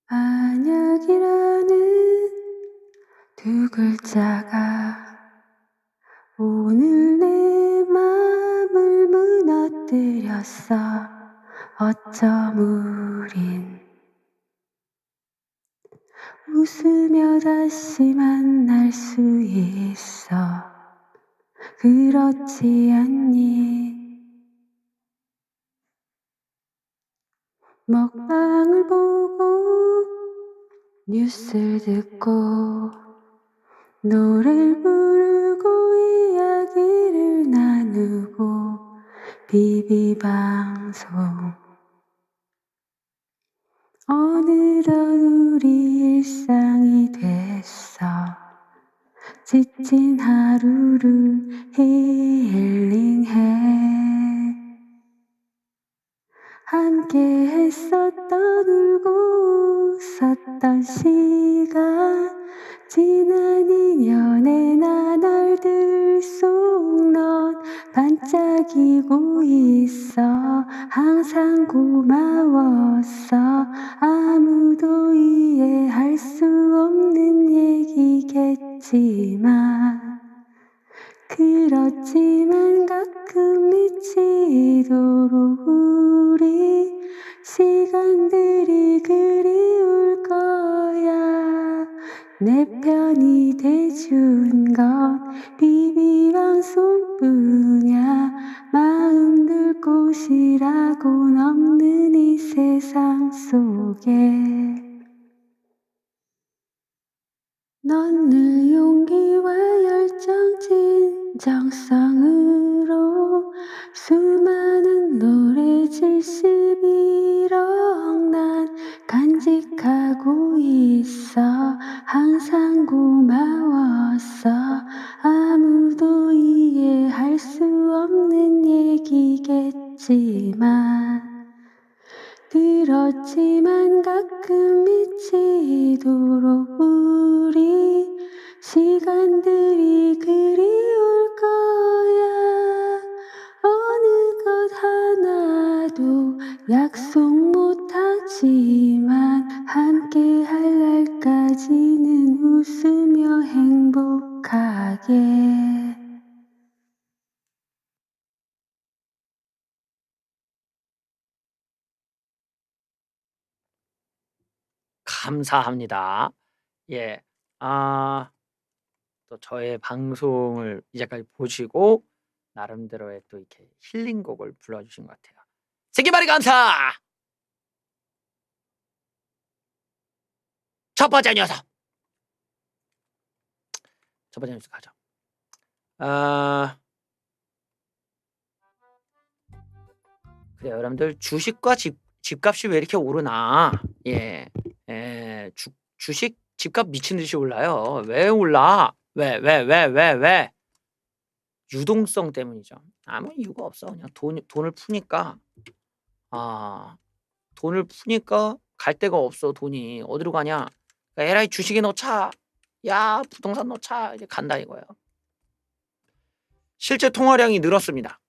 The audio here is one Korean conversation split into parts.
만약이라는 두 글자가 오늘 내 맘을 무너뜨렸어. 어쩜 우린 웃으며 다시 만날 수 있어. 그렇지 않니? 먹방을 보고 뉴스를 듣고 노래를 부르고 이야기를 나누고 비비방송 어느덧 우리 일상이 됐어. 지친 하루를 힐링해. 함께 했었던 울고 웃었던 시간 지난 2년의 나날들 속 넌 반짝이고 있어. 항상 고마웠어. 아무도 이해할 수 없는 얘기겠지만 그렇지만 가끔 미치도록 우리 시간들이 그리울 거야. 내 편이 돼준 건 비비방송뿐이야. 마음 둘 곳이라곤 없는 이 세상 속에 넌 늘 용기와 열정 진정성으로 수많은 노래 71억 난 간직하고 있어. 항상 고마웠어. 아무도 이해할 수 없는 얘기겠지만 그렇지만 가끔 미치도록 우리 시간들이 그리울 거야. 어느 것 하나도 약속 못하지만 함께 할 날까지는 웃으며 행복하게. 감사합니다. 예. 또 저의 방송을 이제까지 보시고 나름대로의 또 이렇게 힐링곡을 불러주신 것 같아요. 세기말이 감사! 첫 번째 녀석! 첫 번째 녀석 가죠. 그래요. 여러분들 주식과 집값이 왜 이렇게 오르나? 예. 주식 집값 미친 듯이 올라요. 왜 올라? 왜? 유동성 때문이죠. 아무 이유가 없어. 그냥 돈을 푸니까 돈을 푸니까 갈 데가 없어. 돈이 어디로 가냐? 에라이 주식에 넣자. 야 부동산 넣자. 이제 간다 이거예요. 실제 통화량이 늘었습니다.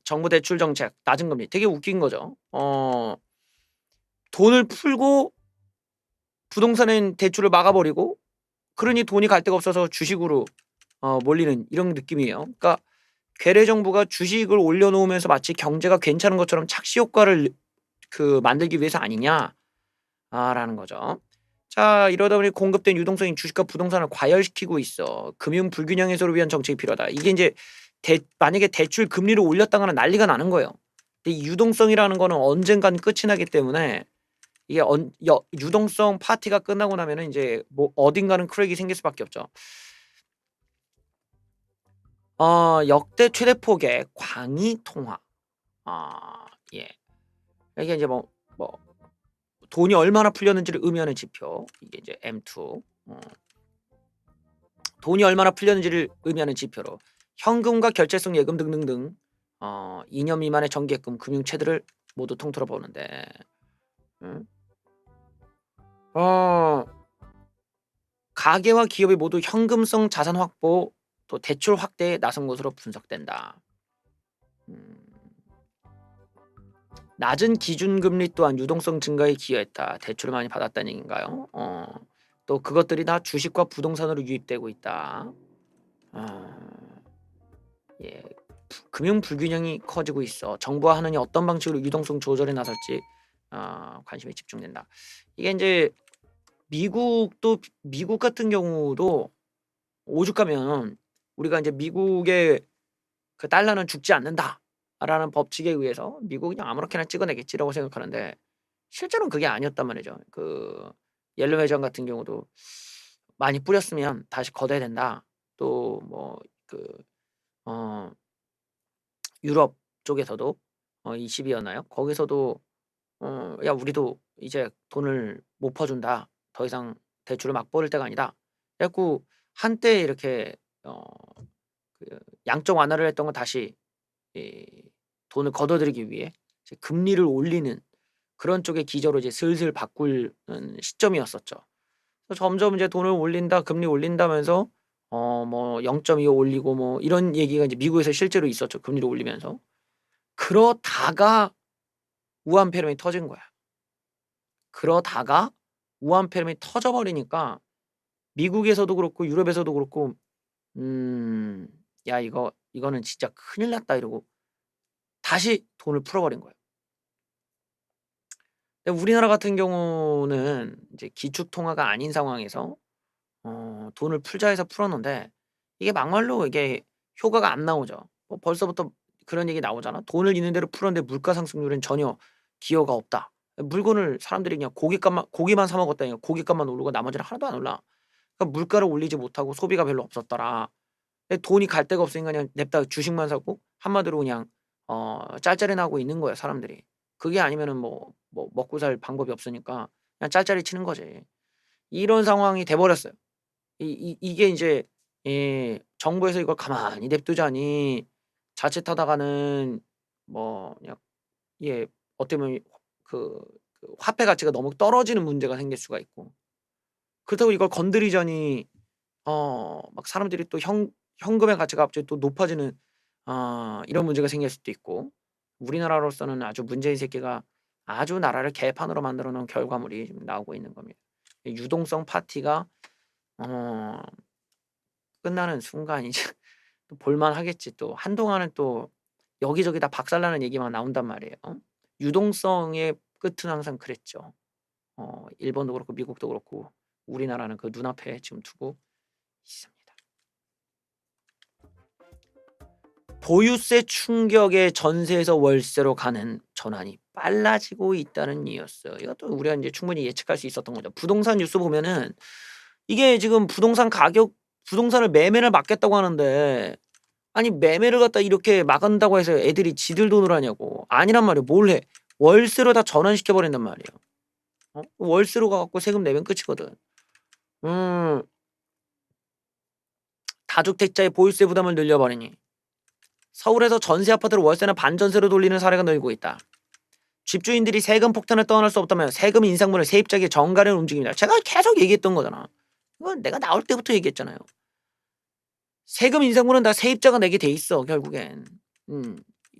정부 대출 정책, 낮은 금리. 되게 웃긴 거죠. 돈을 풀고 부동산은 대출을 막아버리고 그러니 돈이 갈 데가 없어서 주식으로 몰리는 이런 느낌이에요. 그러니까 괴뢰 정부가 주식을 올려놓으면서 마치 경제가 괜찮은 것처럼 착시 효과를 만들기 위해서 아니냐라는 거죠. 자, 이러다 보니 공급된 유동성인 주식과 부동산을 과열시키고 있어. 금융 불균형 해소를 위한 정책이 필요하다. 이게 이제 만약에 대출 금리를 올렸다가는 난리가 나는 거예요. 근데 이 유동성이라는 거는 언젠간 끝이 나기 때문에 이게 유동성 파티가 끝나고 나면은 이제 뭐 어딘가는 크랙이 생길 수밖에 없죠. 역대 최대 폭의 광의 통화. 예. 이게 이제 뭐 돈이 얼마나 풀렸는지를 의미하는 지표. 이게 이제 M2. 돈이 얼마나 풀렸는지를 의미하는 지표로 현금과 결제성 예금 등등등 2년 미만의 정기예금 금융체들을 모두 통틀어 보는데 가계와 기업이 모두 현금성 자산 확보 또 대출 확대에 나선 것으로 분석된다. 낮은 기준금리 또한 유동성 증가에 기여했다. 대출을 많이 받았다는 얘기인가요? 또 그것들이 다 주식과 부동산으로 유입되고 있다. 예, 금융 불균형이 커지고 있어. 정부와 하느니 어떤 방식으로 유동성 조절에 나설지 관심이 집중된다. 이게 이제 미국 같은 경우도 오죽 가면 우리가 이제 미국의 그 달러는 죽지 않는다라는 법칙에 의해서 미국이 그냥 아무렇게나 찍어내겠지라고 생각하는데 실제로는 그게 아니었단 말이죠. 그 옐런 회장 같은 경우도 많이 뿌렸으면 다시 걷어야 된다. 또 뭐 유럽 쪽에서도 20이었나요? 거기서도 야 우리도 이제 돈을 못 퍼준다. 더 이상 대출을 막 벌일 때가 아니다. 그래 갖고 한때 이렇게 그 양적 완화를 했던 건 다시 이 돈을 걷어들이기 위해 이제 금리를 올리는 그런 쪽의 기저로 이제 슬슬 바꿀 시점이었었죠. 그래서 점점 이제 돈을 올린다, 금리 올린다면서 뭐 0.25 올리고 뭐 이런 얘기가 이제 미국에서 실제로 있었죠. 금리를 올리면서. 그러다가 우한 폐렴이 터진 거야. 그러다가 우한 폐렴이 터져 버리니까 미국에서도 그렇고 유럽에서도 그렇고 야 이거는 진짜 큰일 났다 이러고 다시 돈을 풀어버린 거예요. 근데 우리나라 같은 경우는 이제 기축 통화가 아닌 상황에서 돈을 풀자 해서 풀었는데 이게 막말로 이게 효과가 안 나오죠. 뭐 벌써부터 그런 얘기 나오잖아. 돈을 있는 대로 풀었는데 물가 상승률은 전혀 기여가 없다. 물건을 사람들이 그냥 고기만 사 먹었다니까 고깃값만 오르고 나머지는 하나도 안 올라. 그러니까 물가를 올리지 못하고 소비가 별로 없었더라. 근데 돈이 갈 데가 없으니까 그냥 냅다 주식만 사고 한마디로 그냥 짤짤이 나고 있는 거야 사람들이. 그게 아니면은 뭐 먹고 살 방법이 없으니까 그냥 짤짤이 치는 거지. 이런 상황이 돼 버렸어요. 이게 인제 정부에서 이걸 가만히 냅두자니 자칫하다가는 뭐 그냥 어떻게 보면 그 화폐 가치가 너무 떨어지는 문제가 생길 수가 있고 그렇다고 이걸 건드리자니 막 사람들이 또 현금의 가치가 갑자기 또 높아지는 이런 문제가 생길 수도 있고 우리나라로서는 아주 문재인 새끼가 아주 나라를 개판으로 만들어 놓은 결과물이 지금 나오고 있는 겁니다. 유동성 파티가 끝나는 순간 이제 또 볼만 하겠지 또. 한동안은 또 여기저기 다 박살나는 얘기만 나온단 말이에요. 유동성의 끝은 항상 그랬죠. 일본도 그렇고 미국도 그렇고 우리나라는 그 눈앞에 지금 두고 있습니다. 보유세 충격에 전세에서 월세로 가는 전환이 빨라지고 있다는 뉴스. 이것도 우리가 이제 충분히 예측할 수 있었던 거죠. 부동산 뉴스 보면은 이게 지금 부동산을 매매를 막겠다고 하는데 아니 매매를 갖다 이렇게 막은다고 해서 애들이 지들 돈으로 하냐고. 아니란 말이에요. 뭘 해? 월세로 다 전환시켜 버린단 말이에요. 월세로 가 갖고 세금 내면 끝이거든. 다주택자의 보유세 부담을 늘려버리니 서울에서 전세 아파트를 월세나 반전세로 돌리는 사례가 늘고 있다. 집주인들이 세금 폭탄을 떠날 수 없다면 세금 인상분을 세입자에게 전가하는 움직임이다. 제가 계속 얘기했던 거잖아. 이건 내가 나올 때부터 얘기했잖아요. 세금 인상분은 다 세입자가 내게 돼 있어 결국엔.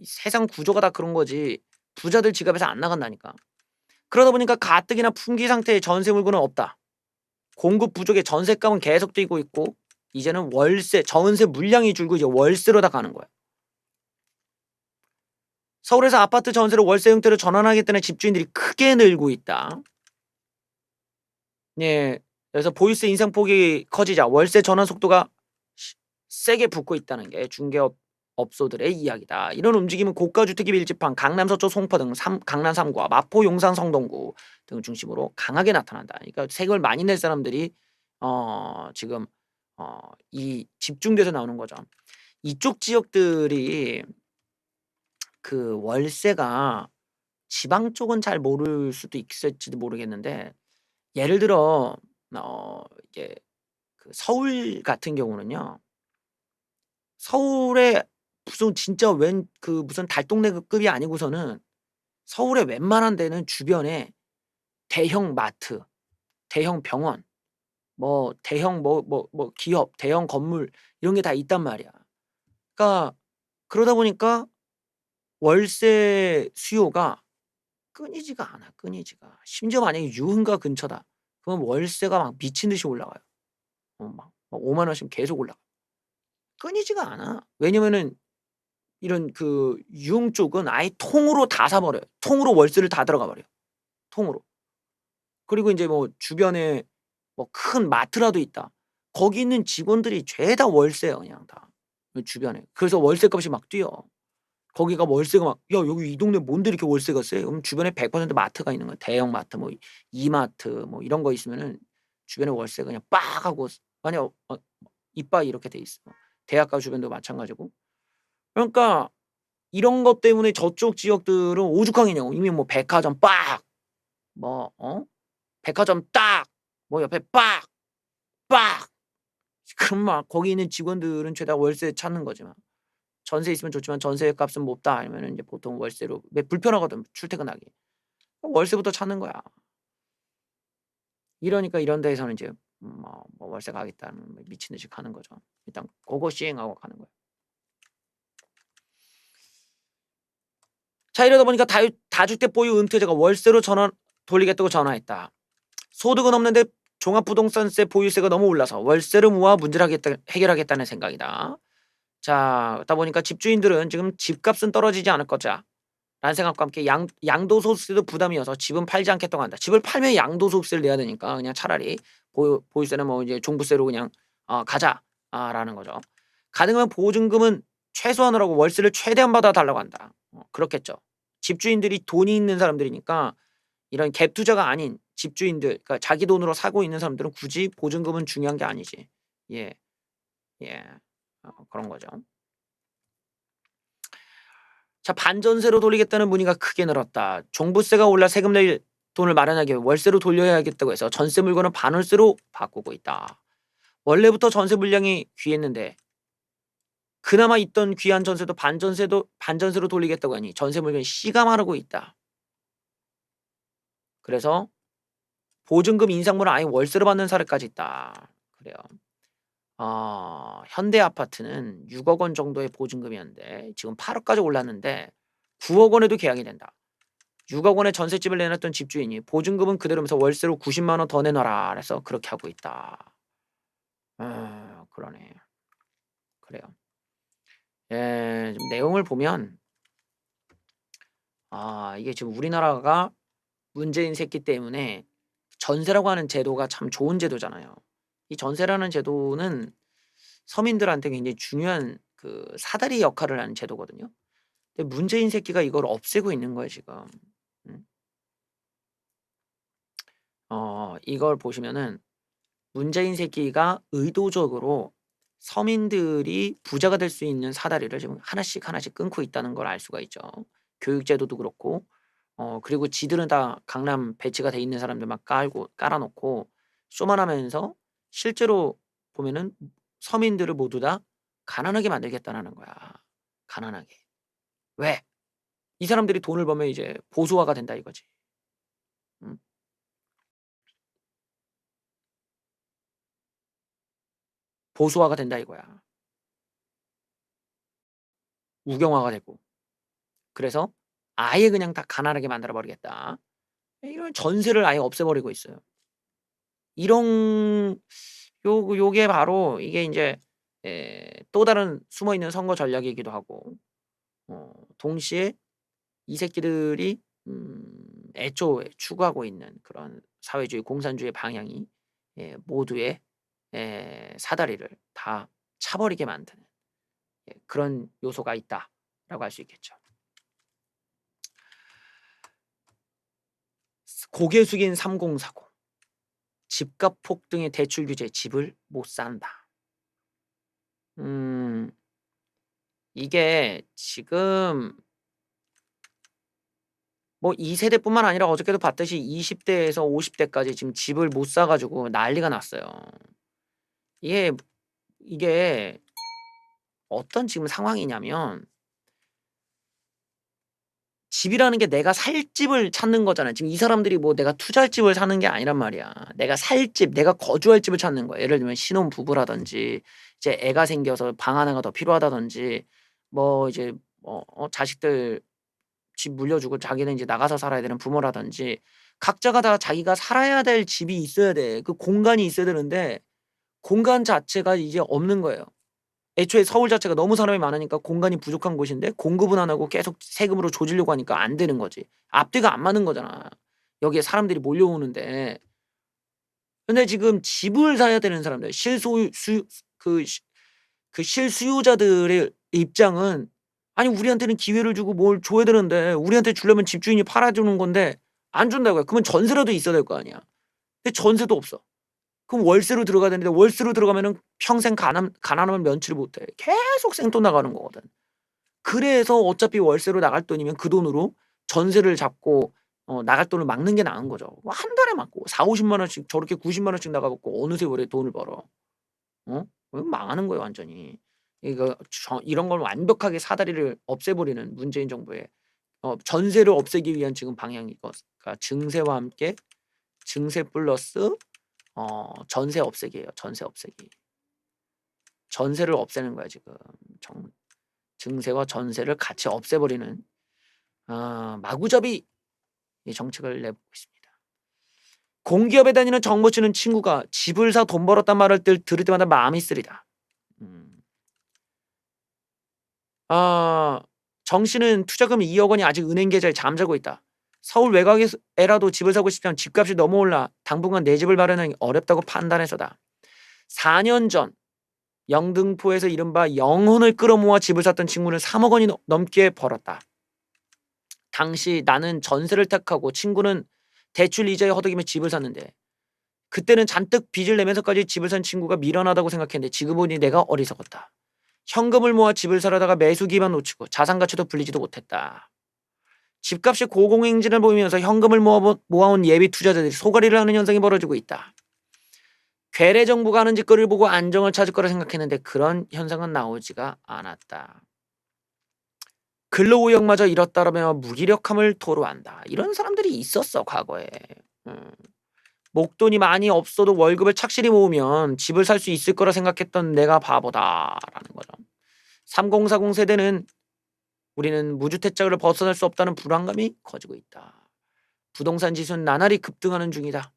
세상 구조가 다 그런 거지. 부자들 지갑에서 안 나간다니까. 그러다 보니까 가뜩이나 품귀 상태의 전세 물건은 없다. 공급 부족의 전세값은 계속 뛰고 있고 이제는 전세 물량이 줄고 이제 월세로 다 가는 거야. 서울에서 아파트 전세로 월세 형태로 전환하겠다는 집주인들이 크게 늘고 있다. 예, 그래서 보유세 인상폭이 커지자 월세 전환 속도가 세게 붙고 있다는 게 중개업소들의 이야기다. 이런 움직임은 고가주택이 밀집한 강남 서초 송파 등 강남 3구와 마포 용산 성동구 등 중심으로 강하게 나타난다. 그러니까 세금을 많이 낼 사람들이 지금 이 집중돼서 나오는 거죠. 이쪽 지역들이 그 월세가 지방 쪽은 잘 모를 수도 있을지도 모르겠는데 예를 들어 이게 그 서울 같은 경우는요. 서울에 무슨 진짜 무슨 달동네급이 아니고서는 서울의 웬만한 데는 주변에 대형 마트, 대형 병원, 뭐 대형 기업, 대형 건물 이런 게 다 있단 말이야. 그러니까 그러다 보니까 월세 수요가 끊이지가 않아, 끊이지가. 심지어 만약에 유흥가 근처다. 그럼 월세가 막 미친 듯이 올라가요. 막 5만 원씩 계속 올라가. 끊이지가 않아. 왜냐면은 이런 그 유흥 쪽은 아예 통으로 다 사 버려요. 통으로 월세를 다 들어가 버려요, 통으로. 그리고 인제 뭐 주변에 뭐 큰 마트라도 있다. 거기 있는 직원들이 죄다 월세야 그냥 다, 그 주변에. 그래서 월세값이 막 뛰어. 거기가 월세가 막 "야 여기 이 동네 뭔데 이렇게 월세가 세?" 그럼 주변에 100% 마트가 있는 거야. 대형 마트 뭐 이마트 뭐 이런 거 있으면은 주변에 월세가 그냥 빡 하고 만약 이빠이 이렇게 돼 있어. 대학가 주변도 마찬가지고. 그러니까 이런 것 때문에 저쪽 지역들은 오죽하겠냐고. 이미 뭐 백화점 빡 뭐 백화점 딱 뭐 옆에 빡 빡 그럼 막 거기 있는 직원들은 죄다 월세 찾는 거지 막. 전세 있으면 좋지만 전세값은 못 다 이러면은 인제 보통 월세로 왜 불편하거든 출퇴근하기. 월세부터 찾는 거야. 이러니까 이런 데에서는 인제 뭐 월세 가겠다는 미친 듯이 가는 거죠. 일단 고고싱 하고 가는 거예요. 자 이러다 보니까 다주택 보유 은퇴자가 월세로 전환 돌리겠다고 전화했다. 소득은 없는데 종합부동산세 보유세가 너무 올라서 월세로 모아 문제를 해결하겠다는 생각이다. 자 그러다 보니까 집주인들은 지금 집값은 떨어지지 않을 거자 라는 생각과 함께 양도소득세도 부담이어서 집은 팔지 않겠다고 한다. 집을 팔면 양도소득세를 내야 되니까 그냥 차라리 보유세는 뭐 이제 종부세로 그냥 가자 라는 거죠. 가능하면 보증금은 최소한으로 하고 월세를 최대한 받아 달라고 한다. 그렇겠죠. 집주인들이 돈이 있는 사람들이니까 이런 갭 투자가 아닌 집주인들, 그러니까 자기 돈으로 사고 있는 사람들은 굳이 보증금은 중요한 게 아니지. 예. 예. 그런 거죠. 자 반전세로 돌리겠다는 문의가 크게 늘었다. 종부세가 올라 세금 낼 돈을 마련하기 위해 월세로 돌려야겠다고 해서 전세 물건을 반월세로 바꾸고 있다. 원래부터 전세 물량이 귀했는데 그나마 있던 귀한 전세도 반전세로 돌리겠다고 하니 전세 물건이 씨가 마르고 있다. 그래서 보증금 인상분을 아예 월세로 받는 사례까지 있다. 그래요. 현대 아파트는 6억 원 정도의 보증금이었는데 지금 8억까지 올랐는데 9억 원에도 계약이 된다. 6억 원의 전셋집을 내놨던 집주인이 보증금은 그대로면서 월세로 90만 원 더 내놔라 그래서 그렇게 하고 있다. 그러네. 그래요. 예, 좀 내용을 보면 이게 지금 우리나라가 문재인 새끼 때문에 전세라고 하는 제도가 참 좋은 제도잖아요. 이 전세라는 제도는 서민들한테 굉장히 중요한 그 사다리 역할을 하는 제도거든요. 근데 문재인 새끼가 이걸 없애고 있는 거예요 지금. 음. 이걸 보시면은 문재인 새끼가 의도적으로 서민들이 부자가 될 수 있는 사다리를 지금 하나씩 하나씩 끊고 있다는 걸 알 수가 있죠. 교육 제도도 그렇고 그리고 지들은 다 강남 배치가 돼 있는 사람들만 깔아 놓고 쇼만 하면서 실제로 보면은 서민들을 모두 다 가난하게 만들겠다는 거야. 가난하게. 왜? 이 사람들이 돈을 벌면 이제 보수화가 된다 이거지. 음. 보수화가 된다 이거야. 우경화가 되고. 그래서 아예 그냥 다 가난하게 만들어 버리겠다. 이런 전세를 아예 없애 버리고 있어요. 이런 요게 바로 이게 인제 또 다른 숨어 있는 선거 전략이기도 하고 동시에 이 새끼들이 애초에 추구하고 있는 그런 사회주의 공산주의 방향이 모두의 사다리를 다 차 버리게 만드는 그런 요소가 있다라고 할 수 있겠죠. 고개 숙인 3040 집값 폭등의 대출 규제 집을 못 산다. 이게 지금 뭐 2 세대뿐만 아니라 어저께도 봤듯이 20 대에서 50 대까지 지금 집을 못 사 가지고 난리가 났어요. 이게 이게 어떤 지금 상황이냐면 집이라는 게 내가 살 집을 찾는 거잖아요. 지금 이 사람들이 뭐 내가 투자할 집을 사는 게 아니란 말이야. 내가 살 집, 내가 거주할 집을 찾는 거야. 예를 들면 신혼부부라든지 이제 애가 생겨서 방 하나가 더 필요하다든지 뭐 이제 자식들 집 물려주고 자기는 이제 나가서 살아야 되는 부모라든지 각자가 다 자기가 살아야 될 집이 있어야 돼. 그 공간이 있어야 되는데 공간 자체가 이제 없는 거예요. 애초에 서울 자체가 너무 사람이 많으니까 공간이 부족한 곳인데 공급은 안 하고 계속 세금으로 조지려고 하니까 안 되는 거지. 앞뒤가 안 맞는 거잖아. 여기에 사람들이 몰려오는데. 근데 지금 집을 사야 되는 사람들, 실소유 그 실수요자들의 입장은 아니 우리한테는 기회를 주고 뭘 줘야 되는데 우리한테 주려면 집주인이 팔아주는 건데 안 준다고요. 그러면 전세라도 있어야 될 거 아니야. 근데 전세도 없어. 그럼 월세로 들어가야 되는데 월세로 들어가면은 평생 가난하면 면치를 못해. 계속 생돈 나가는 거거든. 그래서 어차피 월세로 나갈 돈이면 그 돈으로 전세를 잡고 나갈 돈을 막는 게 나은 거죠. 뭐 한 달에 막고 40-50만 원씩 저렇게 90만 원씩 나가갖고 어느 세월에 돈을 벌어. 그럼 망하는 거예요 완전히. 이거 이런 걸 완벽하게 사다리를 없애버리는 문재인 정부의 전세를 없애기 위한 지금 방향이 그러니까 증세와 함께 증세 플러스 전세 없애기예요. 전세 없애기. 전세를 없애는 거야 지금. 증세와 전세를 같이 없애버리는 마구잡이 이 정책을 내보고 있습니다. 공기업에 다니는 정모 치는 친구가 집을 사 돈 벌었단 말을 들을 때마다 마음이 쓰리다. 정 씨는 투자금 2억 원이 아직 은행 계좌에 잠자고 있다. 서울 외곽에라도 집을 사고 싶지만 집값이 너무 올라 당분간 내 집을 마련하기 어렵다고 판단해서다. 4년 전 영등포에서 이른바 영혼을 끌어모아 집을 샀던 친구는 3억 원이 넘게 벌었다. 당시 나는 전세를 택하고 친구는 대출 이자에 허덕이며 집을 샀는데 그때는 잔뜩 빚을 내면서까지 집을 산 친구가 미련하다고 생각했는데 지금 보니 내가 어리석었다. 현금을 모아 집을 사려다가 매수기만 놓치고 자산가치도 불리지도 못했다. 집값이 고공행진을 보이면서 현금을 모아온 예비 투자자들이 소가리를 하는 현상이 벌어지고 있다. 괴뢰 정부가 하는 짓거리를 보고 안정을 찾을 거라 생각했는데 그런 현상은 나오지가 않았다. 근로의욕마저 잃었다라며 무기력함을 토로한다. 이런 사람들이 있었어 과거에. 목돈이 많이 없어도 월급을 착실히 모으면 집을 살 수 있을 거라 생각했던 내가 바보다라는 거죠. 3040 세대는 우리는 무주택자를 벗어날 수 없다는 불안감이 커지고 있다. 부동산 지수는 나날이 급등하는 중이다.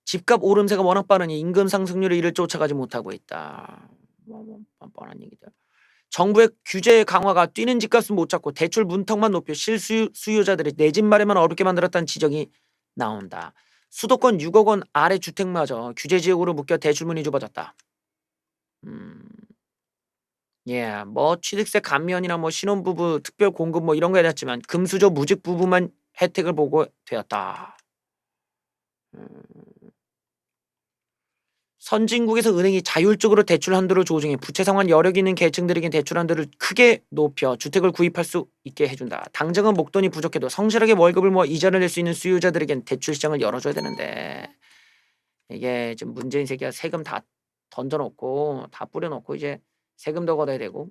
집값 오름세가 워낙 빠르니 임금 상승률이 이를 쫓아가지 못하고 있다. 뻔한 얘기들. 정부의 규제 강화가 뛰는 집값은 못 잡고 대출 문턱만 높여 실수요자들이 내 집 마련만 어렵게 만들었다는 지적이 나온다. 수도권 6억 원 아래 주택마저 규제 지역으로 묶여 대출문이 좁아졌다. 뭐 취득세 감면이나 뭐 신혼부부 특별 공급 뭐 이런 거 해놨지만 금수저 무직 부부만 혜택을 보고 되었다. 선진국에서 은행이 자율적으로 대출 한도를 조정해 부채 상환 여력 있는 계층들에게 대출 한도를 크게 높여 주택을 구입할 수 있게 해준다. 당장은 목돈이 부족해도 성실하게 월급을 모아 이자를 낼 수 있는 수요자들에겐 대출 시장을 열어줘야 되는데 이게 지금 문재인 새끼가 세금 다 던져놓고 다 뿌려놓고 이제 세금 더 걷어야 되고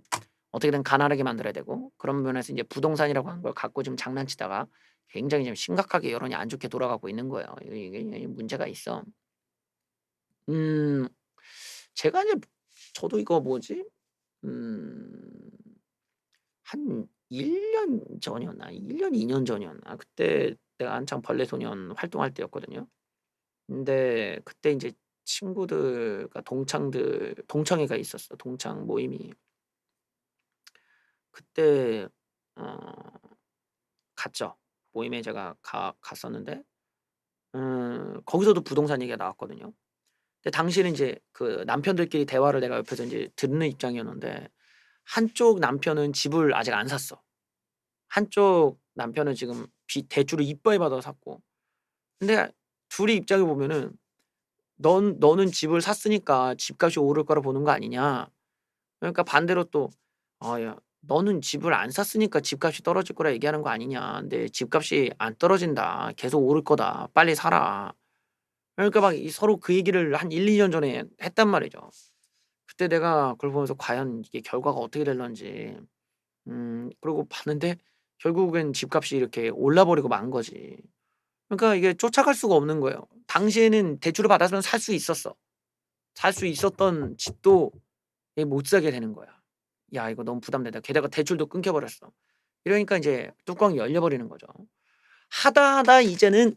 어떻게든 가난하게 만들어야 되고 그런 면에서 이제 부동산이라고 하는 걸 갖고 좀 장난치다가 굉장히 좀 심각하게 여론이 안 좋게 돌아가고 있는 거예요. 이게 문제가 있어. 제가 이제 저도 이거 뭐지? 한 1년 전이었나? 1년, 2년 전이었나? 그때 내가 한창 벌레소년 활동할 때였거든요. 근데 그때 이제 친구들과 동창회가 있었어. 동창 모임이. 그때 갔죠. 모임에 제가 갔었는데 거기서도 부동산 얘기가 나왔거든요. 근데 당시에는 이제 그 남편들끼리 대화를 내가 옆에서 이제 듣는 입장이었는데 한쪽 남편은 집을 아직 안 샀어. 한쪽 남편은 지금 대출을 이빠이 받아서 샀고. 근데 둘이 입장을 보면은 너는 집을 샀으니까 집값이 오를 거라 보는 거 아니냐. 그러니까 반대로 또 야, 너는 집을 안 샀으니까 집값이 떨어질 거라 얘기하는 거 아니냐. 근데 집값이 안 떨어진다. 계속 오를 거다. 빨리 사라. 그러니까 막 서로 그 얘기를 한 1-2년 전에 했단 말이죠. 그때 내가 그걸 보면서 과연 이게 결과가 어떻게 될런지 그러고 봤는데 결국엔 집값이 이렇게 올라 버리고 만 거지. 그러니까 이게 쫓아갈 수가 없는 거예요. 당시에는 대출을 받았으면 살 수 있었어. 살 수 있었던 집도 못 사게 되는 거야. 야 이거 너무 부담된다. 게다가 대출도 끊겨 버렸어. 이러니까 이제 뚜껑이 열려버리는 거죠. 하다 이제는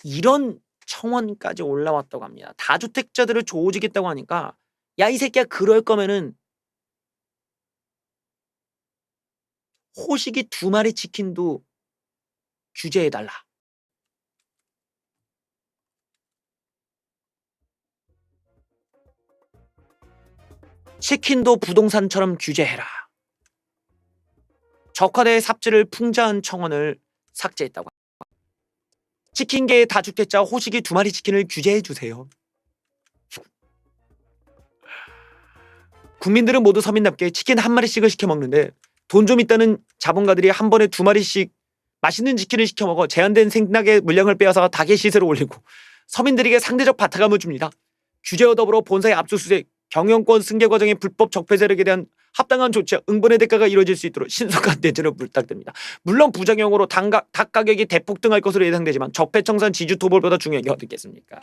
이런 청원까지 올라왔다고 합니다. 다주택자들을 조지겠다고 하니까 야 이 새끼야 그럴 거면은 호식이 2마리 치킨도 규제해 달라. 치킨도 부동산처럼 규제해라. 적화대의 삽질을 풍자한 청원을 삭제했다고 합니다. 치킨계의 다주택자 호식이 2마리 치킨을 규제해 주세요. 국민들은 모두 서민답게 치킨 1마리씩을 시켜 먹는데 돈 좀 있다는 자본가들이 한 번에 2마리씩 맛있는 치킨을 시켜 먹어 제한된 생닭의 물량을 빼앗아 닭의 시세를 올리고 서민들에게 상대적 바타감을 줍니다. 규제와 더불어 본사의 압수수색, 경영권 승계 과정의 불법 적폐 세력에 대한 합당한 조치와 응분의 대가가 이루어질 수 있도록 신속한 대처를 부탁드립니다. 물론 부작용으로 닭 가격이 대폭등할 것으로 예상되지만 적폐청산 지주 토벌보다 중요한 게 어떻겠습니까?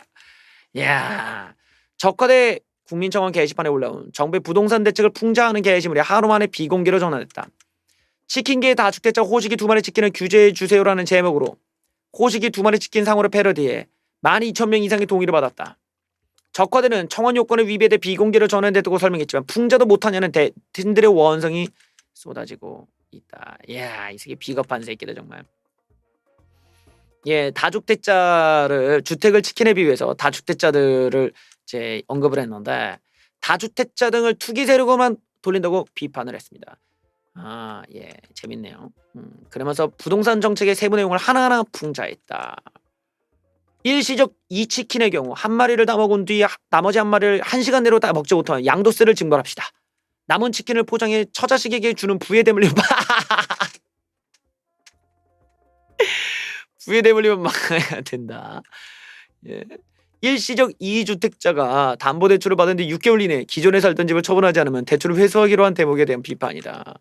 이야, 적화대 국민청원 게시판에 올라온 정부의 부동산 대책을 풍자하는 게시물이 하루 만에 비공개로 전환됐다. 치킨계의 다주택자 호식이 2마리 치킨을 규제해 주세요라는 제목으로 호식이 2마리 치킨 상호를 패러디해 12,000명 이상의 동의를 받았다. 적화대는 청원 요건을 위배돼 비공개로 전환됐다고 설명했지만 풍자도 못하냐는 대신들의 원성이 쏟아지고 있다. 이야, 이 새끼 비겁한 새끼다 정말. 예, 다주택자를 주택을 치킨에 비유해서 다주택자들을 이제 언급을 했는데 다주택자 등을 투기 세력으로만 돌린다고 비판을 했습니다. 아, 예, 재밌네요. 그러면서 부동산 정책의 세부 내용을 하나하나 풍자했다. 일시적 이 치킨의 경우 1마리를 다 먹은 뒤 나머지 1마리를 1시간 내로 다 먹지 못하면 양도세를 증벌합시다. 남은 치킨을 포장해 처자식에게 주는 부의대물림 부의대물림은 막아야 된다. 예. 일시적 2주택자가 담보대출을 받은 뒤 6개월 이내 기존에 살던 집을 처분하지 않으면 대출을 회수하기로 한 대목에 대한 비판이다.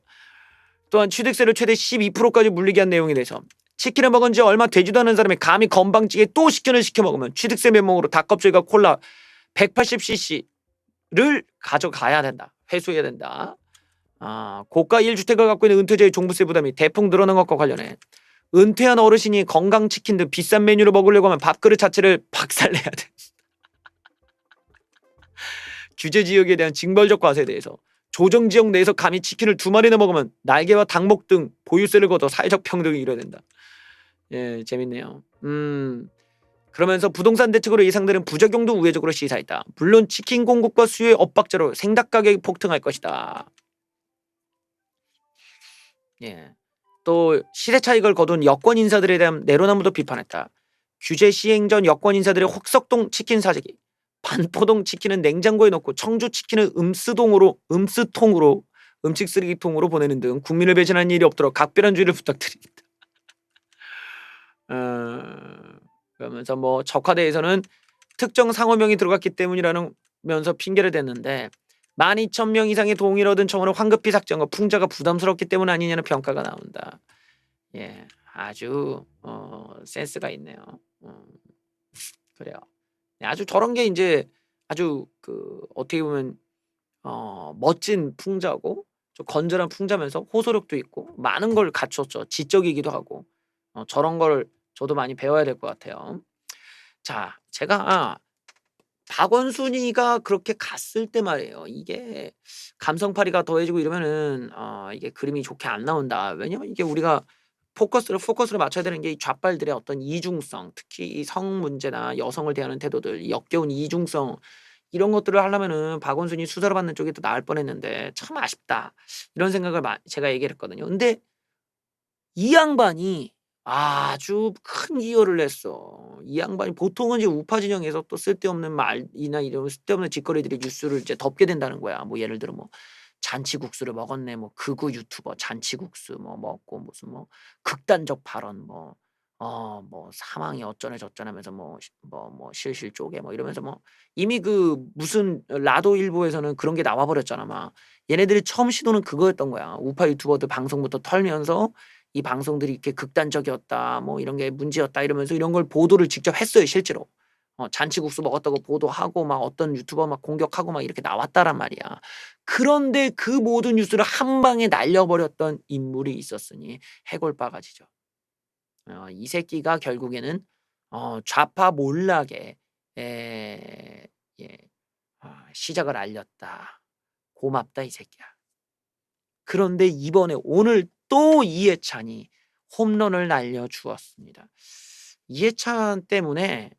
또한 취득세를 최대 12%까지 물리게 한 내용에 대해서 치킨을 먹은 지 얼마 되지도 않은 사람이 감히 건방지게 또 치킨을 시켜 먹으면 취득세 면목으로 닭껍질과 콜라 180cc를 가져가야 된다. 회수해야 된다. 고가 1주택을 갖고 있는 은퇴자의 종부세 부담이 대폭 늘어난 것과 관련해 은퇴한 어르신이 건강치킨 등 비싼 메뉴를 먹으려고 하면 밥그릇 자체를 박살내야 돼. 규제지역에 대한 징벌적 과세에 대해서 조정지역 내에서 감히 치킨을 2마리나 먹으면 날개와 닭목 등 보유세를 걷어 사회적 평등이 이뤄낸다. 예, 재밌네요. 그러면서 부동산 대책으로 예상되는 부작용도 우회적으로 시사했다. 물론 치킨 공급과 수요의 엇박자로 생닭 가격이 폭등할 것이다. 예. 또 시세 차익을 거둔 여권 인사들에 대한 내로남불도 비판했다. 규제 시행 전 여권 인사들의 혹석동 치킨 사재기, 반포동 치킨은 냉장고에 넣고 청주 치킨은 음수통으로 음식 쓰레기통으로 보내는 등 국민을 배신하는 일이 없도록 각별한 주의를 부탁드립니다. 그러면서 뭐 적화대에서는 특정 상호명이 들어갔기 때문이라면서 핑계를 댔는데 12,000명 이상의 동의를 얻은 청원을 황급히 삭제한 거 풍자가 부담스럽기 때문 아니냐는 평가가 나온다. 예, 아주 센스가 있네요. 그래요. 아주 저런 게 이제 아주 그 어떻게 보면 멋진 풍자고 좀 건전한 풍자면서 호소력도 있고 많은 걸 갖췄죠. 지적이기도 하고 저런 걸 저도 많이 배워야 될 것 같아요. 자, 제가 박원순이가 그렇게 갔을 때 말이에요. 이게 감성파리가 더해지고 이러면은 이게 그림이 좋게 안 나온다. 왜냐면 이게 우리가 포커스를 맞춰야 되는 게 이 좌빨들의 어떤 이중성, 특히 이 성 문제나 여성을 대하는 태도들, 역겨운 이중성 이런 것들을 하려면은 박원순이 수사를 받는 쪽이 더 나을 뻔했는데 참 아쉽다. 이런 생각을 제가 얘기를 했거든요. 근데 이 양반이 아주 큰 기여를 했어. 이 양반이 보통은 이제 우파 진영에서 또 쓸데없는 말이나 이런 쓸데없는 짓거리들이 뉴스를 이제 덮게 된다는 거야. 뭐 예를 들어 뭐 잔치국수를 먹었네. 뭐 극우 유튜버 잔치국수 뭐 먹고 무슨 뭐 극단적 발언 뭐 사망이 어쩌네 저쩌네 하면서 뭐 실실 쪼개 뭐 이러면서 뭐 이미 그 무슨 라도 일보에서는 그런 게 나와 버렸잖아 막. 얘네들이 처음 시도는 그거였던 거야. 우파 유튜버들 방송부터 털면서 이 방송들이 이렇게 극단적이었다 뭐 이런 게 문제였다 이러면서 이런 걸 보도를 직접 했어요 실제로. 잔치국수 먹었다고 보도하고 막 어떤 유튜버 막 공격하고 막 이렇게 나왔다란 말이야. 그런데 그 모든 뉴스를 한 방에 날려버렸던 인물이 있었으니 해골바가지죠. 이 새끼가 결국에는 좌파 몰락의 시작을 알렸다. 고맙다 이 새끼야. 그런데 이번에 오늘 또 이해찬이 홈런을 날려주었습니다. 이해찬 때문에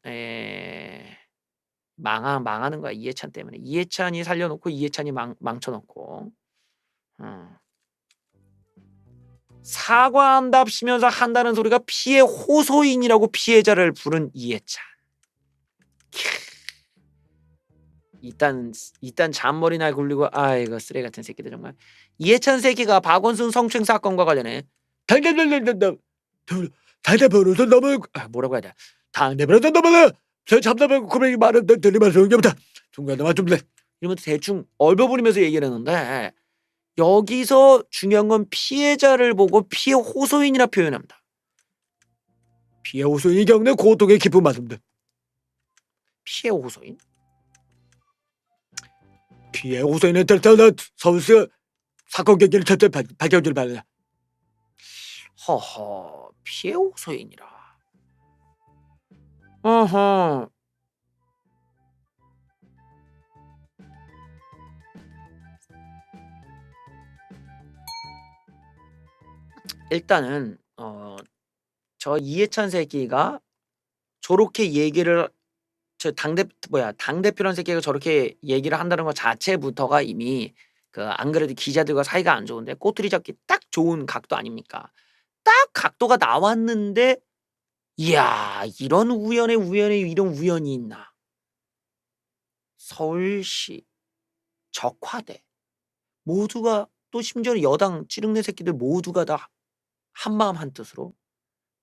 망하는 거야. 이해찬 때문에. 이해찬이 살려놓고 이해찬이 망쳐놓고 사과한답시면서 한다는 소리가 피해 호소인이라고 피해자를 부른 이해찬. 일단 잔머리 날 굴리고 아이고 쓰레기 같은 새끼들 정말. 이해찬 새끼가 박원순 성추행 사건과 관련해 당대표로서 너무 뭐라고 해야 돼? 당대표로서 너무 저 참담하고 고백이 많은 들리면 소용없다. 중간에만 좀 이러면서 대충 얼버무리면서 얘기를 했는데 여기서 중요한 건 피해자를 보고 피해 호소인이라 표현합니다. 피해 호소인이 겪는 고통의 깊은 말씀들. 피해 호소인? 피해 호소인은 따라 서울시 사건 경기를 철저히 밝혀주길 바랍니다. 허허, 피해 호소인이라. 어허. 일단은 저 이해찬 새끼가 저렇게 얘기를 당대표란 새끼가 저렇게 얘기를 한다는 것 자체부터가 이미 안 그래도 기자들과 사이가 안 좋은데 꼬투리 잡기 딱 좋은 각도 아닙니까? 딱 각도가 나왔는데 이야 이런 우연에 이런 우연이 있나? 서울시 적화대 모두가 또 심지어 여당 찌릉내 새끼들 모두가 다 한마음 한뜻으로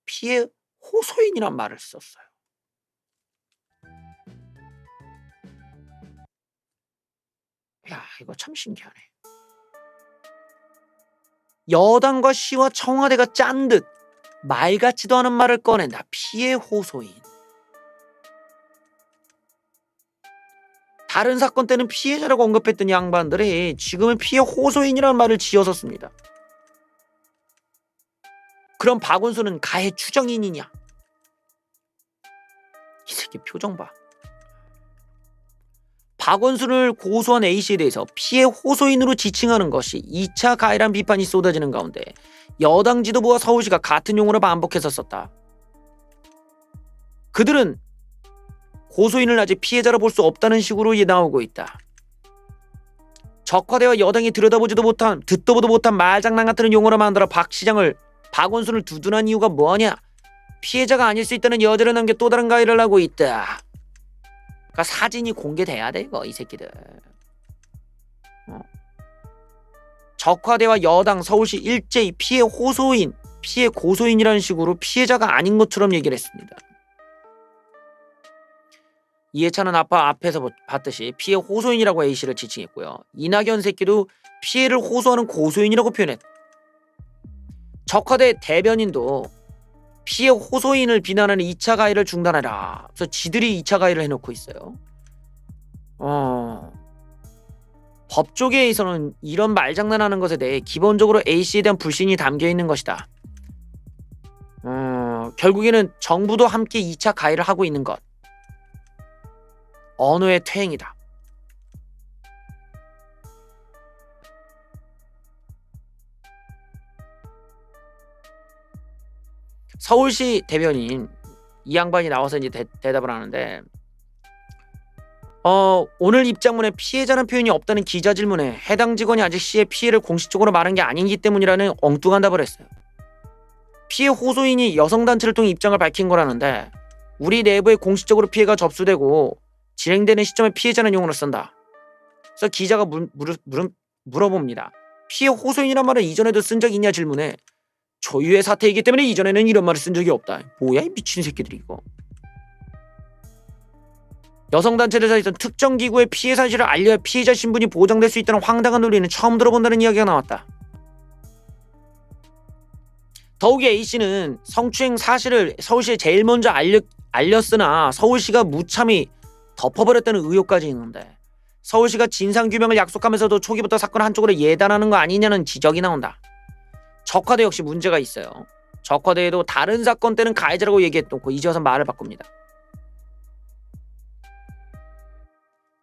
피해 호소인이란 말을 썼어요. 야 이거 참 신기하네. 여당과 시와 청와대가 짠 듯 말 같지도 않은 말을 꺼낸다. 피해 호소인. 다른 사건 때는 피해자라고 언급했던 양반들이 지금은 피해 호소인이라는 말을 지어서 씁니다. 그럼 박원순은 가해 추정인이냐? 이 새끼 표정 봐. 박원순을 고소한 A씨에 대해서 피해 호소인으로 지칭하는 것이 2차 가해란 비판이 쏟아지는 가운데 여당 지도부와 서울시가 같은 용어를 반복해서 썼다. 그들은 고소인을 아직 피해자로 볼 수 없다는 식으로 나오고 있다. 적화대와 여당이 들여다보지도 못한 듣도 보도 못한 말장난 같은 용어로 만들어 박원순을 두둔한 이유가 뭐냐? 피해자가 아닐 수 있다는 여지를 남겨 또 다른 가해를 하고 있다. 그러니까 사진이 공개돼야 돼 이거 이 새끼들. 적화대와 여당 서울시 일제히 피해 호소인, 피해 고소인이라는 식으로 피해자가 아닌 것처럼 얘기를 했습니다. 이해찬은 앞에서 봤듯이 피해 호소인이라고 A씨를 지칭했고요. 이낙연 새끼도 피해를 호소하는 고소인이라고 표현했다. 적화대 대변인도 피해 호소인을 비난하는 2차 가해를 중단하라. 그래서 지들이 2차 가해를 해놓고 있어요. 법조계에서는 이런 말장난하는 것에 대해 기본적으로 A씨에 대한 불신이 담겨있는 것이다. 결국에는 정부도 함께 2차 가해를 하고 있는 것. 언어의 퇴행이다. 서울시 대변인 이 양반이 나와서 이제 대답을 하는데 오늘 입장문에 피해자는 표현이 없다는 기자 질문에 해당 직원이 아직 시의 피해를 공식적으로 말한 게 아니기 때문이라는 엉뚱한 답을 했어요. 피해 호소인이 여성단체를 통해 입장을 밝힌 거라는데 우리 내부에 공식적으로 피해가 접수되고 진행되는 시점에 피해자는 용어를 쓴다. 그래서 기자가 물어봅니다. 피해 호소인이란 말을 이전에도 쓴 적이 있냐 질문에 초유의 사태이기 때문에 이전에는 이런 말을 쓴 적이 없다. 뭐야 이 미친 새끼들이 이거. 여성단체를 있던 특정 기구의 피해 사실을 알려야 피해자 신분이 보장될 수 있다는 황당한 논리는 처음 들어본다는 이야기가 나왔다. 더욱이 A씨는 성추행 사실을 서울시에 제일 먼저 알렸으나 서울시가 무참히 덮어버렸다는 의혹까지 있는데 서울시가 진상규명을 약속하면서도 초기부터 사건 한쪽으로 예단하는 거 아니냐는 지적이 나온다. 적화대 역시 문제가 있어요. 적화대에도 다른 사건 때는 가해자라고 얘기했놓고 이제 와서 말을 바꿉니다.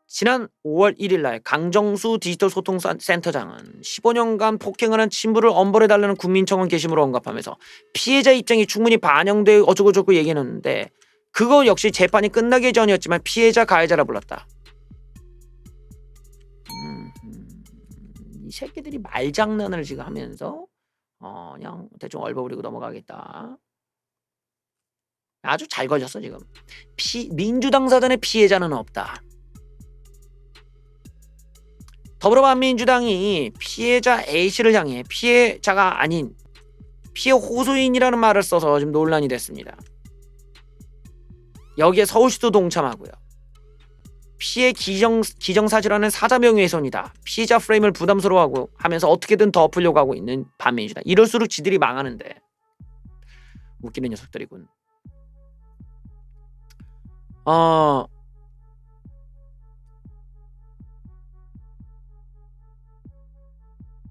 지난 5월 1일 날 강정수 디지털 소통센터장은 15년간 폭행을 한 친부를 엄벌해달라는 국민청원 게시물을 언급하면서 피해자 입장이 충분히 반영돼 어쩌고저쩌고 얘기했는데 그거 역시 재판이 끝나기 전이었지만 피해자 가해자라 불렀다. 이 새끼들이 말장난을 지금 하면서 그냥 대충 얼버무리고 넘어가겠다. 아주 잘 걸렸어 지금. 민주당 사단의 피해자는 없다. 더불어민주당이 피해자 A씨를 향해 피해자가 아닌 피해 호소인이라는 말을 써서 지금 논란이 됐습니다. 여기에 서울시도 동참하고요. 피해 기정사실화는 사자명예훼손이다. 피해자 프레임을 부담스러워하고 하면서 어떻게든 덮으려고 하고 있는 반민주당. 이럴수록 지들이 망하는데. 웃기는 녀석들이군.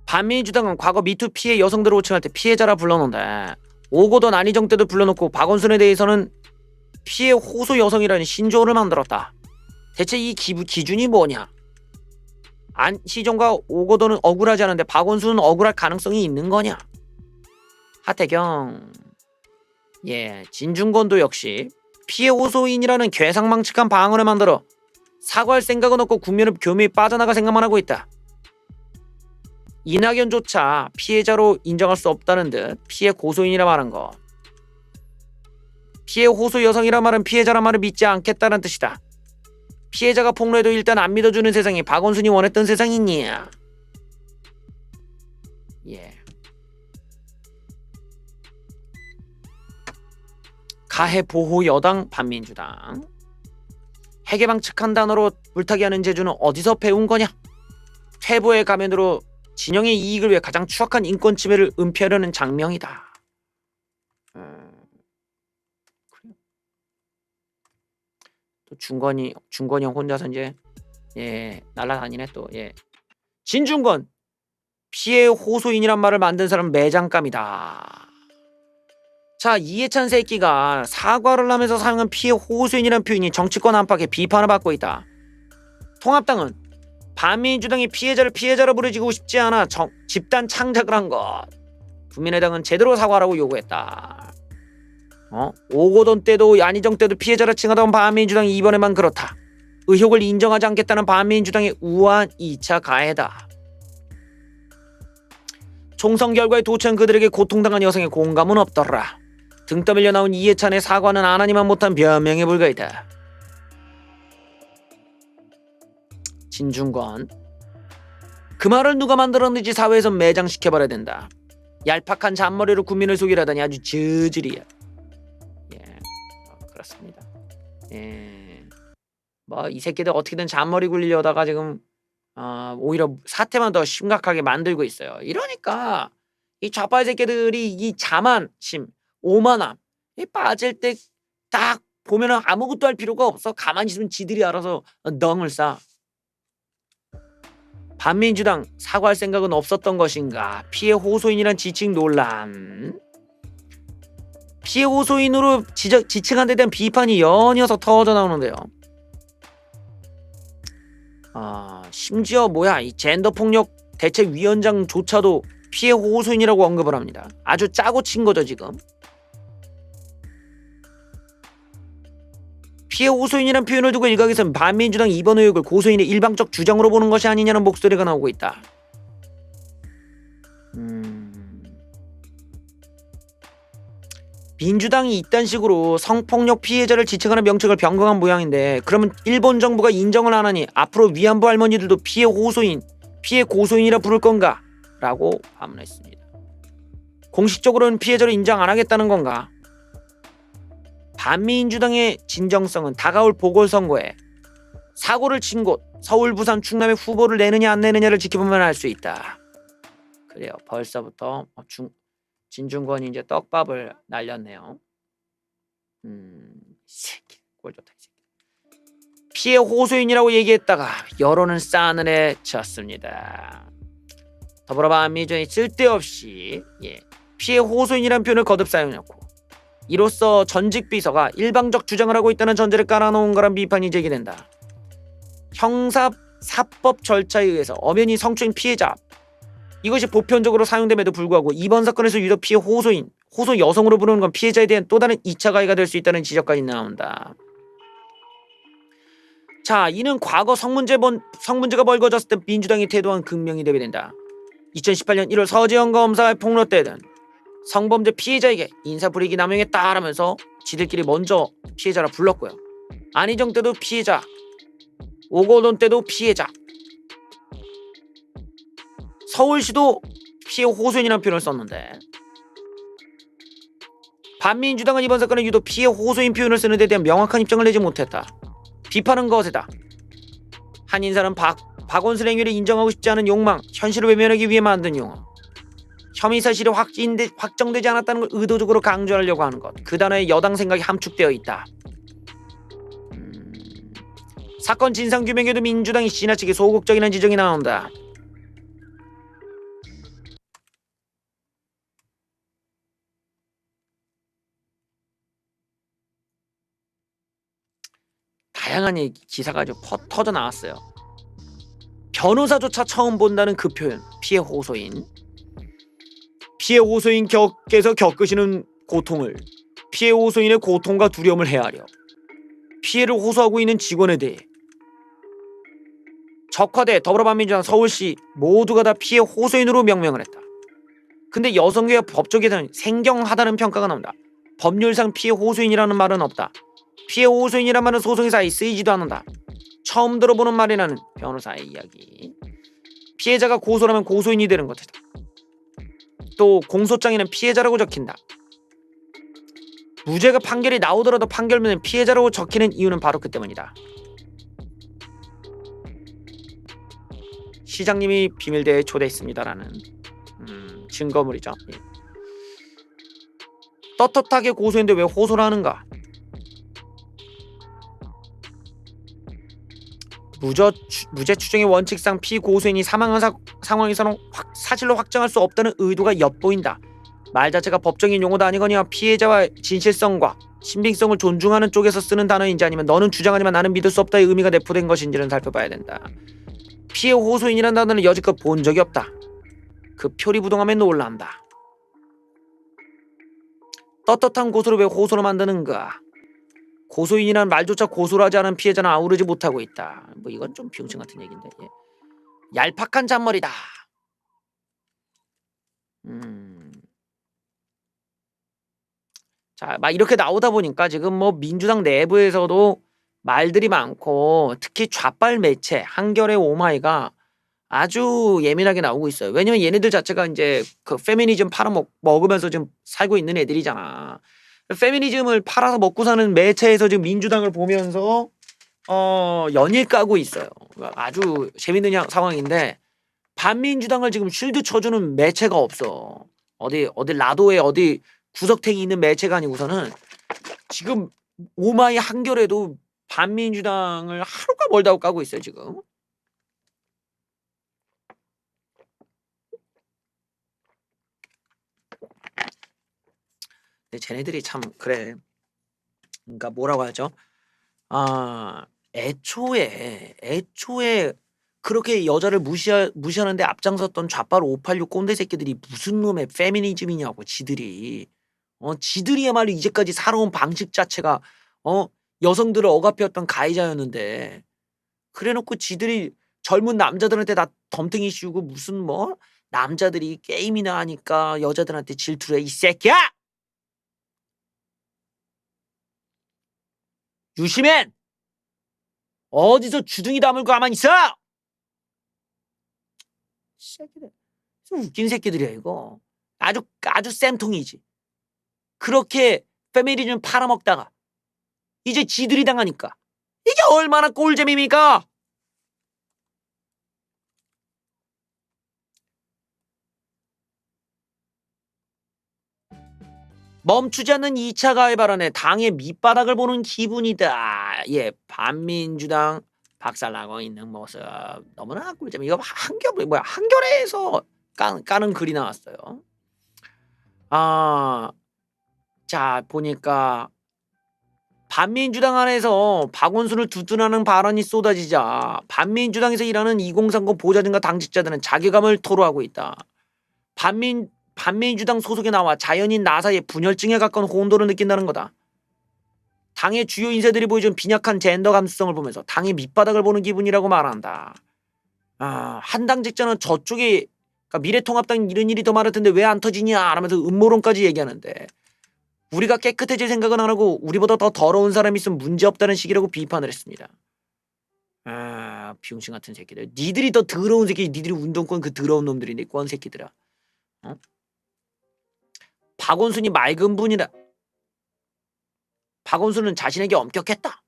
반민주당은 과거 미투 피해 여성들을 호칭할 때 피해자라 불러놓는데 오고던 안희정 때도 불러놓고 박원순에 대해서는 피해 호소 여성이라는 신조어를 만들었다. 대체 이 기준이 뭐냐? 안희정과 오고던은 억울하지 않은데 박원순은 억울할 가능성이 있는 거냐? 하태경, 진중권도 역시 피해 호소인이라는 괴상망측한 방언을 만들어 사과할 생각은 없고 국면을 교묘히 빠져나갈 생각만 하고 있다. 이낙연조차 피해자로 인정할 수 없다는 듯 피해 고소인이라 말한 것. 피해 호소 여성이라 말은 피해자란 말을 믿지 않겠다는 뜻이다. 피해자가 폭로해도 일단 안 믿어주는 세상이 박원순이 원했던 세상이니. 가해 보호 여당 반민주당. 핵개방측한 단어로 물타기 하는 재주는 어디서 배운 거냐? 퇴보의 가면으로 진영의 이익을 위해 가장 추악한 인권 침해를 은폐하려는 장명이다. 또 중건이 형 혼자서 이제 날라다니네 또. 진중권 피해 호소인이란 말을 만든 사람은 매장감이다. 자, 이해찬 새끼가 사과를 하면서 사용한 피해 호소인이라는 표현이 정치권 안팎의 비판을 받고 있다. 통합당은 반민주당이 피해자를 피해자로 부르지고 싶지 않아 집단 창작을 한 것. 국민의당은 제대로 사과하라고 요구했다. 오고돈 때도 안희정 때도 피해자를 칭하던 반민주당이 이번에만 그렇다. 의혹을 인정하지 않겠다는 반민주당의 우아한 2차 가해다. 총선 결과에 도취한 그들에게 고통당한 여성의 공감은 없더라. 등 떠밀려 나온 이해찬의 사과는 안 하니만 못한 변명에 불과하다. 진중권, 그 말을 누가 만들었는지 사회에서 매장시켜버려야 된다. 얄팍한 잔머리로 국민을 속이려다니 아주 저질이야. 그렇습니다. 뭐 이 새끼들 어떻게든 잔머리 굴리려다가 지금 오히려 사태만 더 심각하게 만들고 있어요. 이러니까 이 좌파 새끼들이 이 자만심, 오만함 빠질 때 딱 보면은 아무것도 할 필요가 없어. 가만히 있으면 지들이 알아서 넝을 싸. 반민주당 사과할 생각은 없었던 것인가? 피해 호소인이란 지칭 논란. 피해 호소인으로 지칭한 데 대한 비판이 연이어서 터져 나오는데요. 심지어 이 젠더 폭력 대책위원장조차도 피해 호소인이라고 언급을 합니다. 아주 짜고 친 거죠 지금. 피해 호소인이라는 표현을 두고 일각에서는 반민주당 이번 의혹을 고소인의 일방적 주장으로 보는 것이 아니냐는 목소리가 나오고 있다. 민주당이 이딴 식으로 성폭력 피해자를 지칭하는 명칭을 변경한 모양인데 그러면 일본 정부가 인정을 안 하니 앞으로 위안부 할머니들도 피해 호소인, 피해 고소인이라 부를 건가? 라고 반문했습니다. 공식적으로는 피해자로 인정 안 하겠다는 건가? 반민주당의 진정성은 다가올 보궐선거에 사고를 친 곳 서울, 부산, 충남에 후보를 내느냐 안 내느냐를 지켜보면 알 수 있다. 그래요. 벌써부터 진중권이 이제 떡밥을 날렸네요. 새끼 꼴 좋다 이 새끼. 피해 호소인이라고 얘기했다가 여론은 싸늘해 졌습니다. 더불어민주당이 쓸데없이 피해 호소인이라는 표현을 거듭 사용했고 이로써 전직 비서가 일방적 주장을 하고 있다는 전제를 깔아놓은 거란 비판이 제기된다. 형사사법 절차에 의해서 엄연히 성추행 피해자 이것이 보편적으로 사용됨에도 불구하고 이번 사건에서 유독 피해 호소인, 호소 여성으로 부르는 건 피해자에 대한 또 다른 2차 가해가 될 수 있다는 지적까지 나온다. 자, 이는 과거 성문제가 벌어졌을 때 민주당이 태도한 극명히 대비된다. 2018년 1월 서재현 검사의 폭로 때는 성범죄 피해자에게 인사불이익이 남용했다라면서 지들끼리 먼저 피해자라 불렀고요. 안희정 때도 피해자, 오거돈 때도 피해자, 서울시도 피해 호소인이라는 표현을 썼는데 반민주당은 이번 사건에 유독 피해 호소인 표현을 쓰는 데 대한 명확한 입장을 내지 못했다. 비판은 거세다. 한 인사는 박원순 행위를 인정하고 싶지 않은 욕망, 현실을 외면하기 위해 만든 용어. 혐의 사실이 확정되지 않았다는 걸 의도적으로 강조하려고 하는 것. 그 단어에 여당 생각이 함축되어 있다. 사건 진상규명에도 민주당이 지나치게 소극적이라는 지적이 나온다. 다양한 기사가 아주 터져 나왔어요. 변호사조차 처음 본다는 그 표현, 피해 호소인. 피해 호소인께서 겪으시는 고통을 피해 호소인의 고통과 두려움을 헤아려 피해를 호소하고 있는 직원에 대해 적화대 더불어민주당 서울시 모두가 다 피해 호소인으로 명명을 했다. 근데 여성계와 법조계에서는 생경하다는 평가가 나온다. 법률상 피해 호소인이라는 말은 없다. 피해 호소인이라는 말은 소송에서 아예 쓰이지도 않는다. 처음 들어보는 말이라는 변호사의 이야기. 피해자가 고소를 하면 고소인이 되는 것이다. 또 공소장에는 피해자라고 적힌다. 무죄가 판결이 나오더라도 판결문에 피해자라고 적히는 이유는 바로 그 때문이다. 시장님이 비밀대회에 초대했습니다라는 증거물이죠. 떳떳하게 고소했는데 왜 호소를 하는가? 무죄 추정의 원칙상 피고소인이 사망한 상황에서는 사실로 확정할 수 없다는 의도가 엿보인다. 말 자체가 법적인 용어도 아니거니와 피해자와 진실성과 신빙성을 존중하는 쪽에서 쓰는 단어인지 아니면 너는 주장하지만 나는 믿을 수 없다의 의미가 내포된 것인지는 살펴봐야 된다. 피해 호소인이라는 단어는 여지껏 본 적이 없다. 그 표리부동함에 놀란다. 떳떳한 고소를 왜 호소로 만드는가? 고소인이라는 말조차 고소를 하지 않은 피해자는 아우르지 못하고 있다. 뭐 이건 좀 비용신 같은 얘기인데. 얄팍한 잔머리다. 자, 막 이렇게 나오다 보니까 지금 뭐 민주당 내부에서도 말들이 많고 특히 좌빨 매체 한겨레 오마이가 아주 예민하게 나오고 있어요. 왜냐면 얘네들 자체가 이제 그 페미니즘 팔아먹으면서 지금 살고 있는 애들이잖아. 페미니즘을 팔아서 먹고 사는 매체에서 지금 민주당을 보면서 연일 까고 있어요. 아주 재밌는 상황인데 반민주당을 지금 쉴드 쳐주는 매체가 없어. 어디 라도에 어디 구석탱이 있는 매체가 아니고서는 지금 오마이 한겨레도 반민주당을 하루가 멀다고 까고 있어요 지금. 근데 쟤네들이 참 그래. 그러니까 뭐라고 하죠? 애초에 그렇게 여자를 무시하는데 앞장섰던 좌빨 586 꼰대 새끼들이 무슨 놈의 페미니즘이냐고 지들이. 지들이야말로 이제까지 살아온 방식 자체가 여성들을 억압해왔던 가해자였는데 그래놓고 지들이 젊은 남자들한테 다 덤탱이 씌우고 무슨 뭐 남자들이 게임이나 하니까 여자들한테 질투를 해 이 새끼야! 유시맨! 어디서 주둥이 다물고 가만히 있어! 새끼들. 웃긴 새끼들이야 이거. 아주 쌤통이지. 그렇게 페미니즘 팔아먹다가 이제 지들이 당하니까 이게 얼마나 꼴잼입니까? 멈추지 않는 2차 가해 발언에 당의 밑바닥을 보는 기분이다. 예, 반민주당 박살나고 있는 모습 너무나 꿀잼. 이거 한겨레에서 까는 글이 나왔어요. 자 보니까 반민주당 안에서 박원순을 두둔하는 발언이 쏟아지자 반민주당에서 일하는 2030 보좌진과 당직자들은 자괴감을 토로하고 있다. 반민주당 소속에 나와 자연인 나 사이에 분열증에 가까운 혼돈을 느낀다는 거다. 당의 주요 인사들이 보여준 빈약한 젠더 감수성을 보면서 당의 밑바닥을 보는 기분이라고 말한다. 한 당직자는 저쪽에 그러니까 미래통합당 이런 일이 더 많을 텐데 왜 안 터지냐 하면서 음모론까지 얘기하는데 우리가 깨끗해질 생각은 안 하고 우리보다 더 더러운 사람이 있으면 문제없다는 식이라고 비판을 했습니다. 비용신 같은 새끼들. 니들이 더 더러운 새끼. 니들이 운동권 그 더러운 놈들인데 꼰 새끼들아. 박원순이 맑은 분이라. 박원순은 자신에게 엄격했다.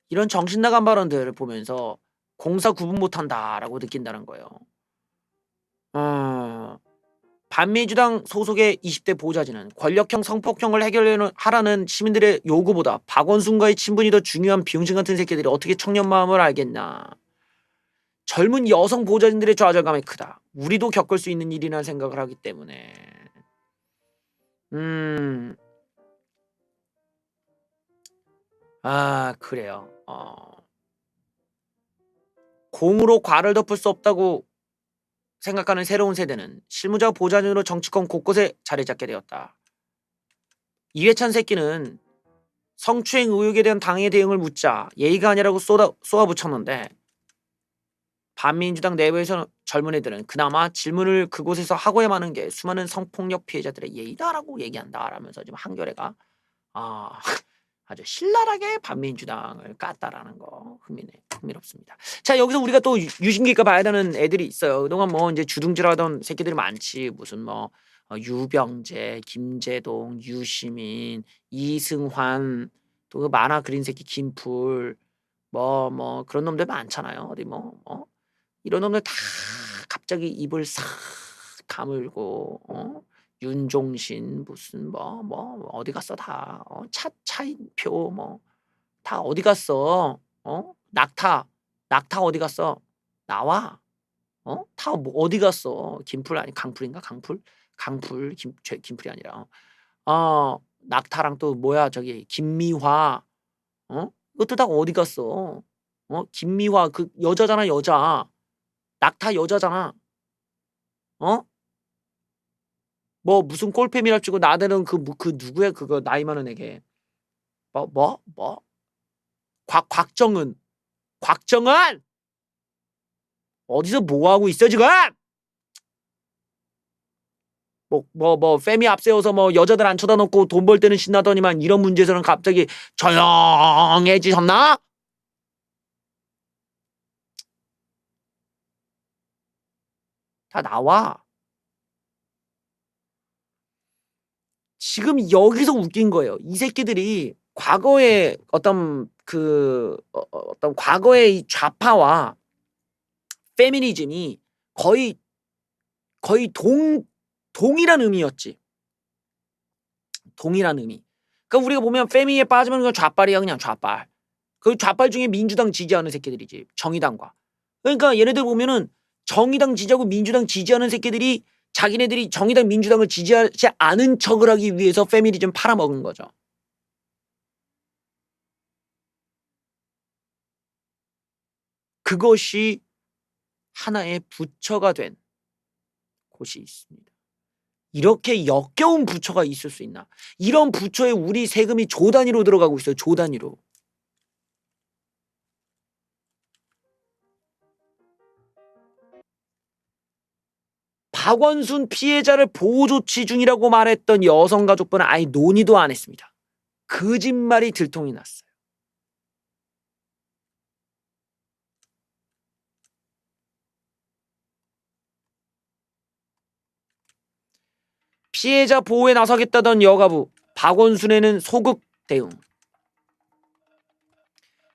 이런 정신나간 발언들을 보면서 공사 구분 못한다라고 느낀다는 거예요. 반민주당 소속의 20대 보좌진은 권력형 성폭행을 해결하라는 시민들의 요구보다 박원순과의 친분이 더 중요한 비용신 같은 새끼들이 어떻게 청년 마음을 알겠나. 젊은 여성 보좌진들의 좌절감이 크다. 우리도 겪을 수 있는 일이라는 생각을 하기 때문에. 그래요. 공으로 과를 덮을 수 없다고 생각하는 새로운 세대는 실무자 보좌진으로 정치권 곳곳에 자리 잡게 되었다. 이회찬 새끼는 성추행 의혹에 대한 당의 대응을 묻자 예의가 아니라고 쏘아붙였는데 반민주당 내부에서 젊은 애들은 그나마 질문을 그곳에서 하고야 마는 게 수많은 성폭력 피해자들의 예의다라고 얘기한다 라면서 지금 한겨레가 아주 신랄하게 반민주당을 깠다라는 거 흥미롭습니다. 자, 여기서 우리가 또 유심기가 봐야 되는 애들이 있어요. 그동안 뭐 이제 주둥질하던 새끼들이 많지. 무슨 뭐 유병재, 김재동, 유시민, 이승환, 또 그 만화 그린 새끼 김풀, 뭐 그런 놈들 많잖아요. 어디 뭐 이런 놈들 다 갑자기 입을 싹 다물고 윤종신 무슨 뭐 어디 갔어 다 차인표 뭐 다 어디 갔어 낙타 어디 갔어 나와 다 뭐 어디 갔어 김풀 아니 강풀인가 강풀 김풀이 아니라 낙타랑 또 뭐야 저기 김미화 이것도 다 어디 갔어 김미화 그 여자잖아 여자 낙타 여자잖아 뭐 무슨 꼴패미랍치고 나대는 그 누구야 그거 나이 많은 애게 곽정은 어디서 뭐 하고 있어 지금 페미 앞세워서 뭐 여자들 안 쳐다놓고 돈 벌 때는 신나더니만 이런 문제에서는 갑자기 조용해지셨나? 다 나와. 지금 여기서 웃긴 거예요. 이 새끼들이 과거의 어떤 과거의 좌파와 페미니즘이 거의 동일한 의미였지. 동일한 의미. 그러니까 우리가 보면 페미에 빠지면 그냥 좌빨이야 그냥 좌빨. 그 좌빨 중에 민주당 지지하는 새끼들이지. 정의당과. 그러니까 얘네들 보면은 정의당 지지하고 민주당 지지하는 새끼들이 자기네들이 정의당 민주당을 지지하지 않은 척을 하기 위해서 페미니즘 팔아먹은 거죠. 그것이 하나의 부처가 된 곳이 있습니다. 이렇게 역겨운 부처가 있을 수 있나? 이런 부처에 우리 세금이 조 단위로 들어가고 있어요. 조 단위로. 박원순 피해자를 보호 조치 중이라고 말했던 여성가족부는 아예 논의도 안 했습니다. 거짓말이 들통이 났어요. 피해자 보호에 나서겠다던 여가부, 박원순에는 소극 대응.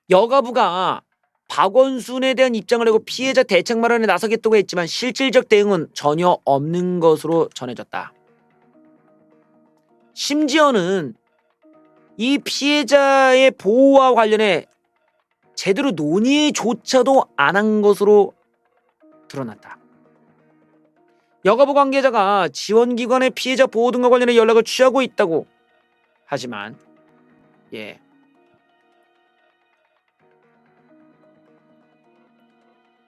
여가부가 박원순에 대한 입장을 내고 피해자 대책 마련에 나서겠다고 했지만 실질적 대응은 전혀 없는 것으로 전해졌다. 심지어는 이 피해자의 보호와 관련해 제대로 논의조차도 안 한 것으로 드러났다. 여가부 관계자가 지원기관의 피해자 보호 등과 관련해 연락을 취하고 있다고 하지만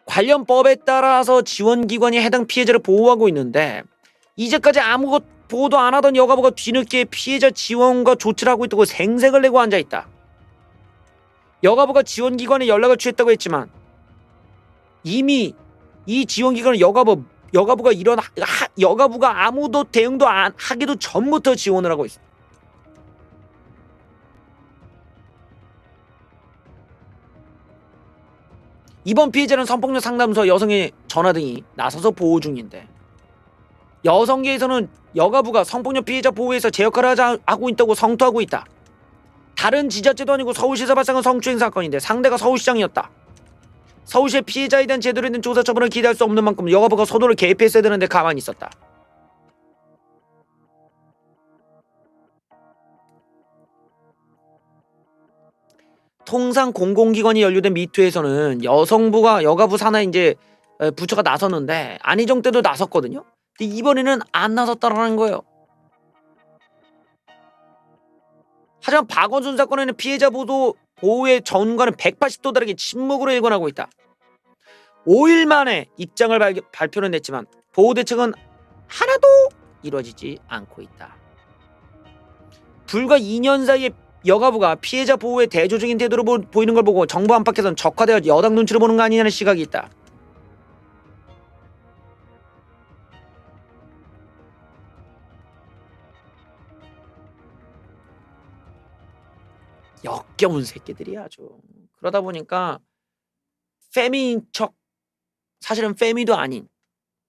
관련 법에 따라서 지원기관이 해당 피해자를 보호하고 있는데 이제까지 아무것 보호도 안 하던 여가부가 뒤늦게 피해자 지원과 조치를 하고 있다고 생색을 내고 앉아있다. 여가부가 지원기관에 연락을 취했다고 했지만 이미 이 지원기관은 여가부가 여가부가 아무도 대응도 안 하기도 전부터 지원을 하고 있어. 이번 피해자는 성폭력 상담소, 여성의 전화 등이 나서서 보호 중인데 여성계에서는 여가부가 성폭력 피해자 보호에서 제 역할을 하고 있다고 성토하고 있다. 다른 지자체도 아니고 서울시에서 발생한 성추행 사건인데 상대가 서울시장이었다. 서울시의 피해자에 대한 제대로 된 조사 처분을 기대할 수 없는 만큼 여가부가 서도를 개입했어야 되는데 가만히 있었다. 통상 공공기관이 연루된 미투에서는 여가부 산하에 이제 부처가 나섰는데 안희정 때도 나섰거든요. 근데 이번에는 안 나섰다라는 거예요. 하지만 박원순 사건에는 피해자 보호의 전과는 180도 다르게 침묵으로 일관하고 있다. 5일 만에 입장을 발표는 했지만 보호 대책은 하나도 이루어지지 않고 있다. 불과 2년 사이에 여가부가 피해자 보호에 대조적인 태도로 보이는 걸 보고 정부 안팎에서는 적화되어 여당 눈치를 보는 거 아니냐는 시각이 있다. 역겨운 새끼들이야 아주. 그러다 보니까 페미인 척, 사실은 페미도 아닌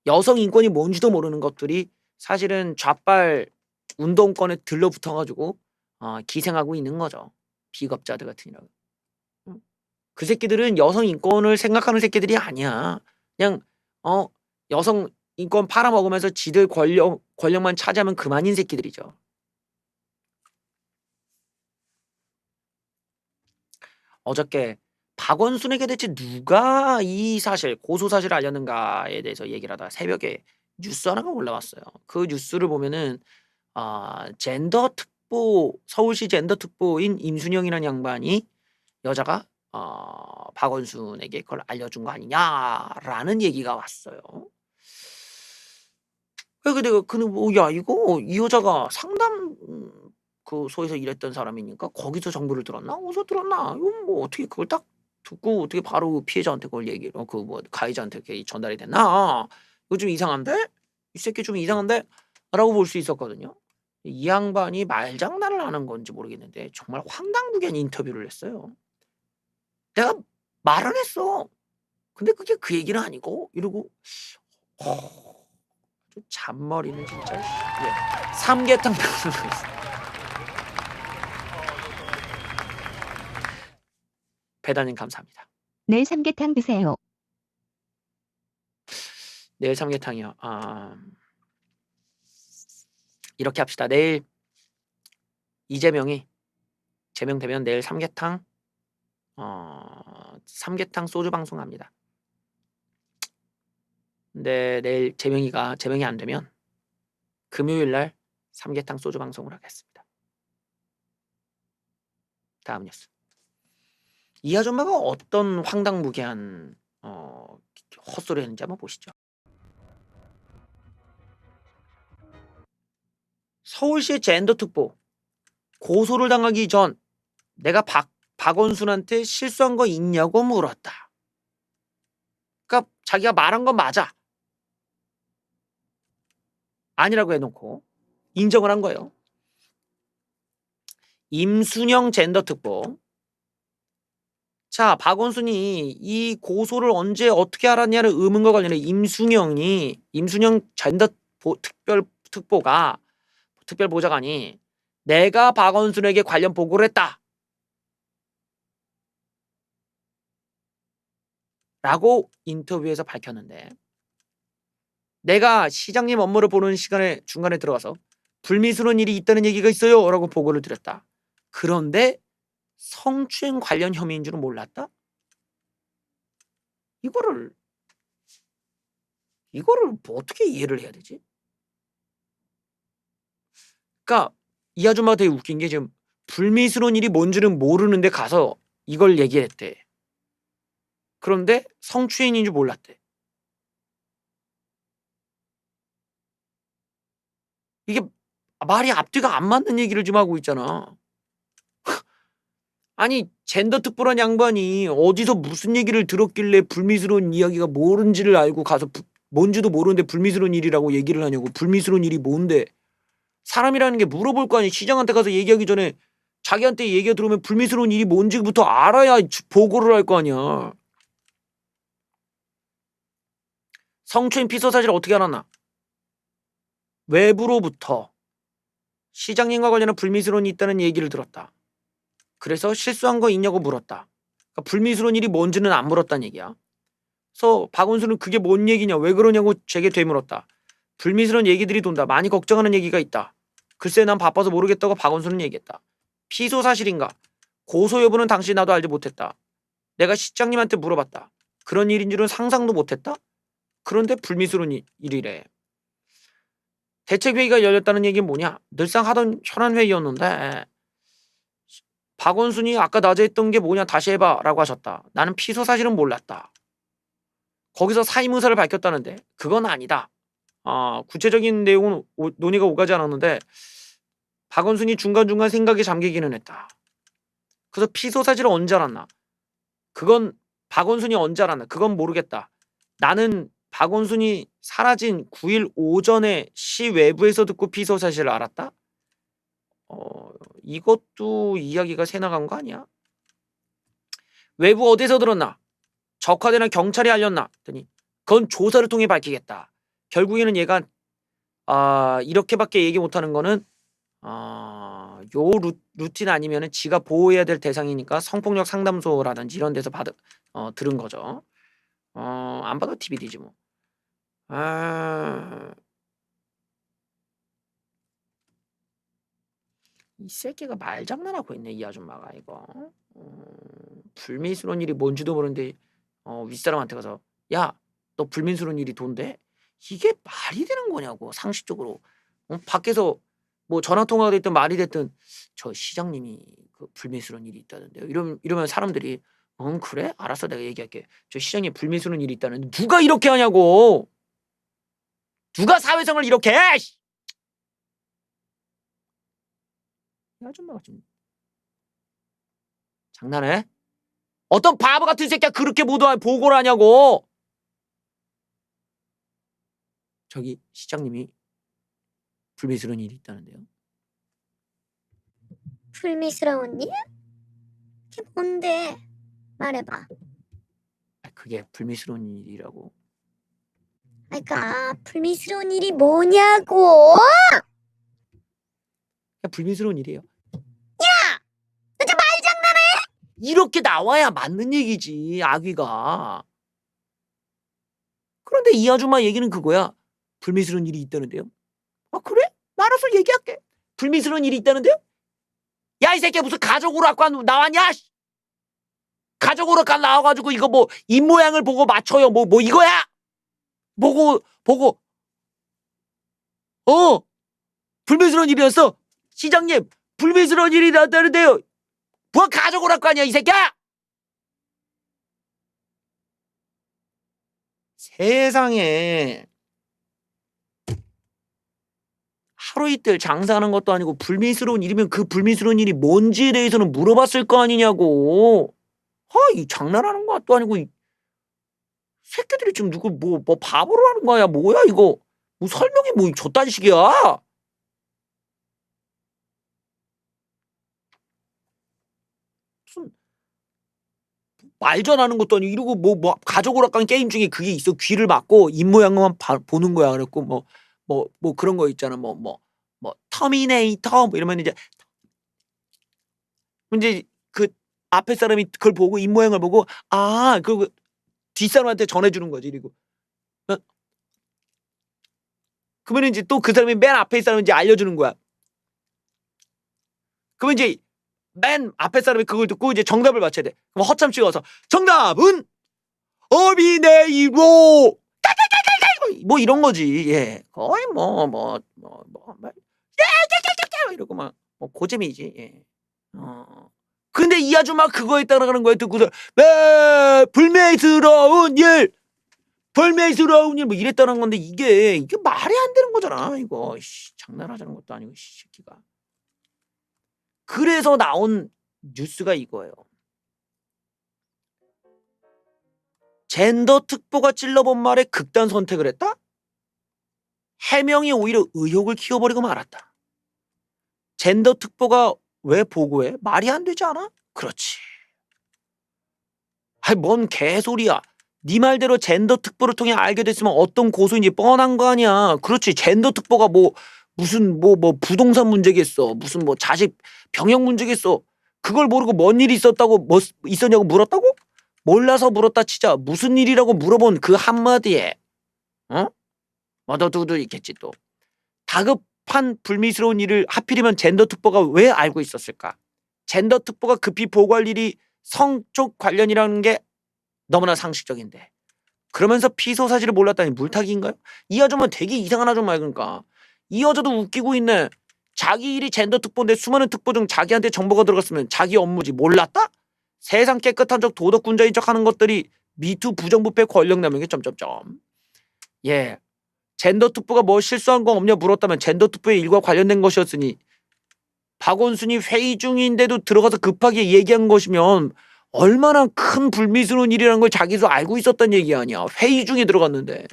여성 인권이 뭔지도 모르는 것들이 사실은 좌빨 운동권에 들러붙어가지고 기생하고 있는 거죠. 비겁자들 같으니라고. 그 새끼들은 여성 인권을 생각하는 새끼들이 아니야. 그냥 여성 인권 팔아먹으면서 지들 권력만 차지하면 그만인 새끼들이죠. 어저께 박원순에게 대체 누가 이 사실, 고소 사실을 알렸는가에 대해서 얘기를 하다가 새벽에 뉴스 하나가 올라왔어요. 그 뉴스를 보면은 서울시 젠더 특보인 임순영이라는 양반이 여자가 박원순에게 그걸 알려준 거 아니냐라는 얘기가 왔어요. 근데 야 이거 이 여자가 상담 그 소에서 일했던 사람이니까 거기서 정보를 들었나? 어디서 들었나? 이건 뭐 어떻게 그걸 딱 듣고 어떻게 바로 피해자한테 그걸 얘기를 가해자한테 그게 전달이 됐나? 이거 좀 이상한데? 이 새끼 좀 이상한데? 라고 볼 수 있었거든요. 이 양반이 말장난을 하는 건지 모르겠는데 정말 황당무계한 인터뷰를 했어요. 내가 말은 했어. 근데 그게 그 얘기는 아니고 이러고 좀 잔머리는 진짜 삼계탕 배달님 감사합니다. 내일 삼계탕 드세요. 내일 삼계탕이요. 이렇게 합시다. 내일 이재명이 제명되면 내일 삼계탕 소주 방송합니다. 근데 내일 제명이 안 되면 금요일 날 삼계탕 소주 방송을 하겠습니다. 다음 뉴스. 이 아줌마가 어떤 황당무계한 헛소리 했는지 한번 보시죠. 서울시 젠더 특보 고소를 당하기 전 내가 박원순한테 실수한 거 있냐고 물었다. 그러니까 자기가 말한 건 맞아. 아니라고 해놓고 인정을 한 거예요. 임순영 젠더 특보. 자, 박원순이 이 고소를 언제 어떻게 알았냐는 의문과 관련해 임순영 젠더 특별보좌관이 내가 박원순에게 관련 보고를 했다. 라고 인터뷰에서 밝혔는데 내가 시장님 업무를 보는 시간에 중간에 들어가서 불미스러운 일이 있다는 얘기가 있어요 라고 보고를 드렸다. 그런데 성추행 관련 혐의인 줄은 몰랐다? 이거를 뭐 어떻게 이해를 해야 되지? 그러니까 이 아줌마가 되게 웃긴 게 지금 불미스러운 일이 뭔지는 모르는데 가서 이걸 얘기했대. 그런데 성추행인 줄 몰랐대. 이게 말이 앞뒤가 안 맞는 얘기를 지금 하고 있잖아. 아니 젠더 특보란 양반이 어디서 무슨 얘기를 들었길래 불미스러운 이야기가 뭔지를 알고 가서 뭔지도 모르는데 불미스러운 일이라고 얘기를 하냐고. 불미스러운 일이 뭔데? 사람이라는 게 물어볼 거 아니. 시장한테 가서 얘기하기 전에 자기한테 얘기가 들어오면 불미스러운 일이 뭔지부터 알아야 보고를 할 거 아니야. 성추행 피서 사실을 어떻게 알았나? 외부로부터 시장님과 관련한 불미스러운 일이 있다는 얘기를 들었다. 그래서 실수한 거 있냐고 물었다. 그러니까 불미스러운 일이 뭔지는 안 물었다는 얘기야. 그래서 박원순은 그게 뭔 얘기냐, 왜 그러냐고 제게 되물었다. 불미스러운 얘기들이 돈다. 많이 걱정하는 얘기가 있다. 글쎄 난 바빠서 모르겠다고 박원순은 얘기했다. 피소 사실인가? 고소 여부는 당시 나도 알지 못했다. 내가 시장님한테 물어봤다. 그런 일인 줄은 상상도 못했다. 그런데 불미스러운 일이래. 대책회의가 열렸다는 얘기는 뭐냐? 늘상 하던 현안회의였는데 박원순이 아까 낮에 했던 게 뭐냐 다시 해봐 라고 하셨다. 나는 피소 사실은 몰랐다. 거기서 사임 의사를 밝혔다는데 그건 아니다. 구체적인 내용은 논의가 오가지 않았는데 박원순이 중간중간 생각에 잠기기는 했다. 그래서 피소 사실을 언제 알았나? 그건 박원순이 언제 알았나? 그건 모르겠다. 나는 박원순이 사라진 9일 오전에 시 외부에서 듣고 피소 사실을 알았다? 이것도 이야기가 새 나간 거 아니야? 외부 어디서 들었나? 적화되나 경찰이 알렸나? 했더니 그건 조사를 통해 밝히겠다. 결국에는 얘가 이렇게밖에 얘기 못하는 거는 요 루틴 아니면은 지가 보호해야 될 대상이니까 성폭력 상담소라든지 이런 데서 들은 거죠. 안 봐도 TBD지 뭐. 이 새끼가 말장난하고 있네 이 아줌마가 이거. 불미스러운 일이 뭔지도 모르는데 윗사람한테 가서 야 너 불미스러운 일이 돈데? 이게 말이 되는 거냐고 상식적으로. 밖에서 뭐 전화통화가 됐든 말이 됐든 저 시장님이 그 불미스러운 일이 있다던데요. 이러면 사람들이 그래? 알았어 내가 얘기할게. 저 시장님 불미스러운 일이 있다는데 누가 이렇게 하냐고. 누가 사회성을 이렇게 해? 이 아줌마가 지금 장난해? 어떤 바보 같은 새끼가 그렇게 보고를 하냐고. 저기 시장님이 불미스러운 일이 있다는데요. 불미스러운 일? 그게 뭔데? 말해봐. 그게 불미스러운 일이라고. 그러니까 불미스러운 일이 뭐냐고? 그냥 불미스러운 일이에요. 야! 너 저 말장난해? 이렇게 나와야 맞는 얘기지 아귀가. 그런데 이 아줌마 얘기는 그거야. 불미스러운 일이 있다는데요. 그래? 나 알아서 얘기할게. 불미스러운 일이 있다는데요? 야 이 새끼 무슨 가족 오락관 나왔냐? 가족 오락관 나와가지고 이거 뭐 입모양을 보고 맞춰요. 뭐 이거야? 보고 불미스러운 일이었어. 시장님 불미스러운 일이 났다는데요. 뭐 가족 오락관이야 이 새끼야? 세상에 하루 이틀 장사하는 것도 아니고 불미스러운 일이면 그 불미스러운 일이 뭔지에 대해서는 물어봤을 거 아니냐고. 이 장난하는 것도 아니고 이 새끼들이 지금 누구 뭐 바보로 하는 거야. 뭐야 이거. 뭐 설명이 뭐 저딴 식이야. 무슨 말전하는 것도 아니고 이러고 뭐 가족 오락관 게임 중에 그게 있어. 귀를 막고 입모양만 보는 거야. 그랬고 뭐 그런 거 있잖아. 뭐 터미네이터 뭐 이러면 이제 그 앞에 사람이 그걸 보고 입모양을 보고 그 뒷사람한테 전해주는 거지. 그리고 그러면 이제 또 그 사람이 맨 앞에 있는 사람이 이제 알려주는 거야. 그러면 이제 맨 앞에 사람이 그걸 듣고 이제 정답을 맞춰야 돼. 그럼 허참 찍어서 정답은 어비네이로 뭐 이런 거지. 예, 거의 이러고 막 고재미지. 예. 근데 이 아줌마 그거에 따라가는 거야. 듣고서 불매스러운 일 뭐 이랬다는 건데 이게 말이 안 되는 거잖아. 이거 장난하자는 것도 아니고 새끼가. 그래서 나온 뉴스가 이거예요. 젠더 특보가 찔러본 말에 극단 선택을 했다? 해명이 오히려 의혹을 키워버리고 말았다. 젠더 특보가 왜 보고해? 말이 안 되지 않아? 그렇지. 아니 뭔 개소리야. 네 말대로 젠더 특보를 통해 알게 됐으면 어떤 고소인지 뻔한 거 아니야. 그렇지. 젠더 특보가 무슨 부동산 문제겠어. 무슨 자식 병역 문제겠어. 그걸 모르고 뭔 일이 있었다고 있었냐고 물었다고? 몰라서 물었다 치자. 무슨 일이라고 물어본 그 한마디에 너도 있겠지 또. 다급한 불미스러운 일을 하필이면 젠더 특보가 왜 알고 있었을까? 젠더 특보가 급히 보고할 일이 성 쪽 관련이라는 게 너무나 상식적인데 그러면서 피소 사실을 몰랐다니 물타기인가요? 이 아줌마 되게 이상한 아줌마야. 그러니까 이 여자도 웃기고 있네. 자기 일이 젠더 특보인데 수많은 특보 중 자기한테 정보가 들어갔으면 자기 업무지 몰랐다? 세상 깨끗한 척 도덕군자인 척 하는 것들이 미투 부정부패 권력남용의 점점점. 예, 젠더 특보가 뭐 실수한 거 없냐 물었다면 젠더 특보의 일과 관련된 것이었으니 박원순이 회의 중인데도 들어가서 급하게 얘기한 것이면 얼마나 큰 불미스러운 일이라는 걸 자기도 알고 있었단 얘기 아니야. 회의 중에 들어갔는데.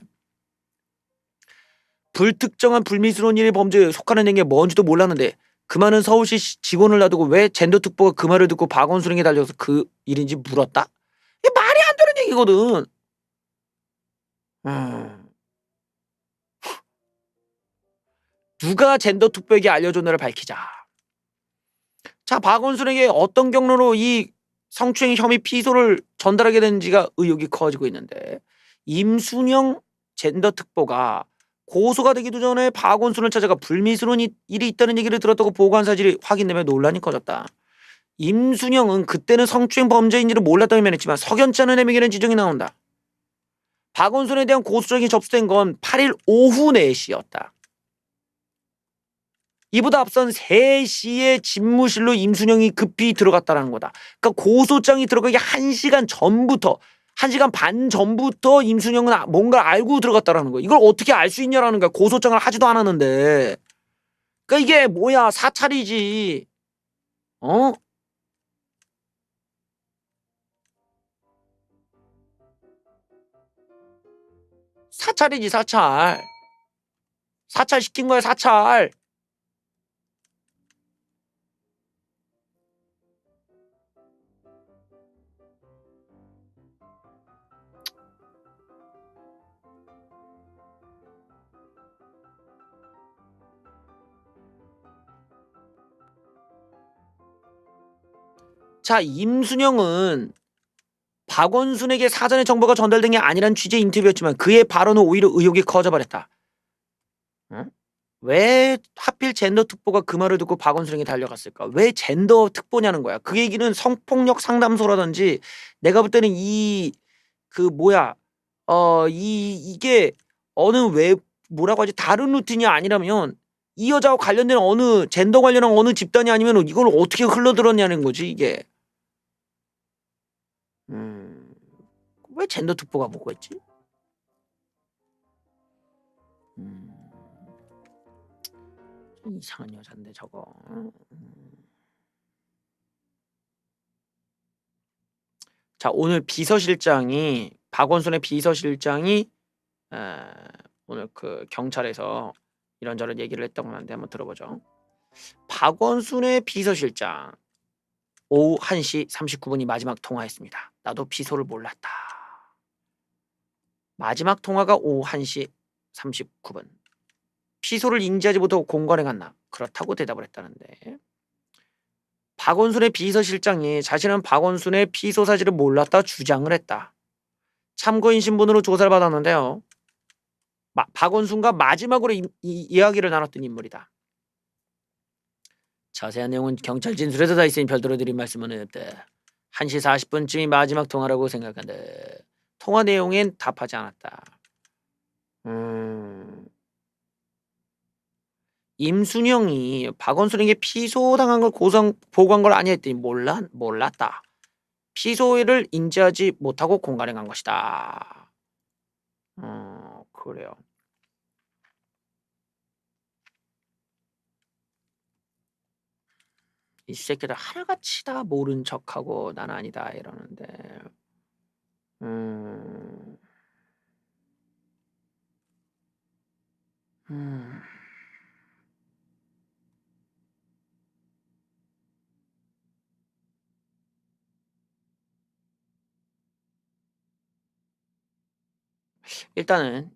불특정한 불미스러운 일의 범죄에 속하는 행위가 뭔지도 몰랐는데 그 많은 서울시 직원을 놔두고 왜 젠더 특보가 그 말을 듣고 박원순에게 달려서 그 일인지 물었다? 이게 말이 안 되는 얘기거든. 누가 젠더 특보에게 알려줬나를 밝히자. 자, 박원순에게 어떤 경로로 이 성추행 혐의 피소를 전달하게 됐는지가 의혹이 커지고 있는데 임순영 젠더 특보가 고소가 되기도 전에 박원순을 찾아가 불미스러운 일이 있다는 얘기를 들었다고 보고한 사실이 확인되며 논란이 커졌다. 임순영은 그때는 성추행 범죄인지를 몰랐다고 면했지만 석연치 않은 해명이라는 지적이 나온다. 박원순에 대한 고소장이 접수된 건 8일 오후 4시였다. 이보다 앞선 3시에 집무실로 임순영이 급히 들어갔다는 거다. 그러니까 고소장이 들어가기 1시간 전부터 1시간 반 전부터 임순영은 뭔가 알고 들어갔다라는 거야. 이걸 어떻게 알 수 있냐라는 거야. 고소장을 하지도 않았는데. 그러니까 이게 뭐야, 사찰이지. 사찰이지, 사찰. 사찰 시킨 거야, 사찰. 자, 임순영은 박원순에게 사전에 정보가 전달된 게 아니란 취지의 인터뷰였지만 그의 발언은 오히려 의혹이 커져버렸다. 왜 하필 젠더 특보가 그 말을 듣고 박원순에게 달려갔을까? 왜 젠더 특보냐는 거야. 그 얘기는 성폭력 상담소라든지 내가 볼 때는 이게 뭐라고 하지? 다른 루틴이 아니라면 이 여자와 관련된 어느 젠더 관련한 어느 집단이 아니면 이걸 어떻게 흘러들었냐는 거지 이게. 왜 젠더 특보가 보고했지? 이상한 여잔데 저거. 자, 오늘 박원순의 비서실장이 오늘 그 경찰에서 이런저런 얘기를 했다고 하는데 한번 들어보죠. 박원순의 비서실장 오후 1시 39분이 마지막 통화했습니다. 나도 피소를 몰랐다. 마지막 통화가 오후 1시 39분. 피소를 인지하지 못하고 공관에 갔나? 그렇다고 대답을 했다는데 박원순의 비서실장이 자신은 박원순의 피소 사실을 몰랐다 주장을 했다. 참고인 신분으로 조사를 받았는데요. 박원순과 마지막으로 이야기를 나눴던 인물이다. 자세한 내용은 경찰 진술에도 다 있으니 별도로 드린 말씀은 없다. 1시 40분쯤이 마지막 통화라고 생각한다. 통화 내용엔 답하지 않았다. 임순영이 박원순에게 피소당한 걸 보고한 걸 아니 했더니 몰랐다. 피소를 인지하지 못하고 공간에 간 것이다. 그래요. 이 새끼들 하나같이 다 모른 척하고 난 아니다 이러는데 음. 일단은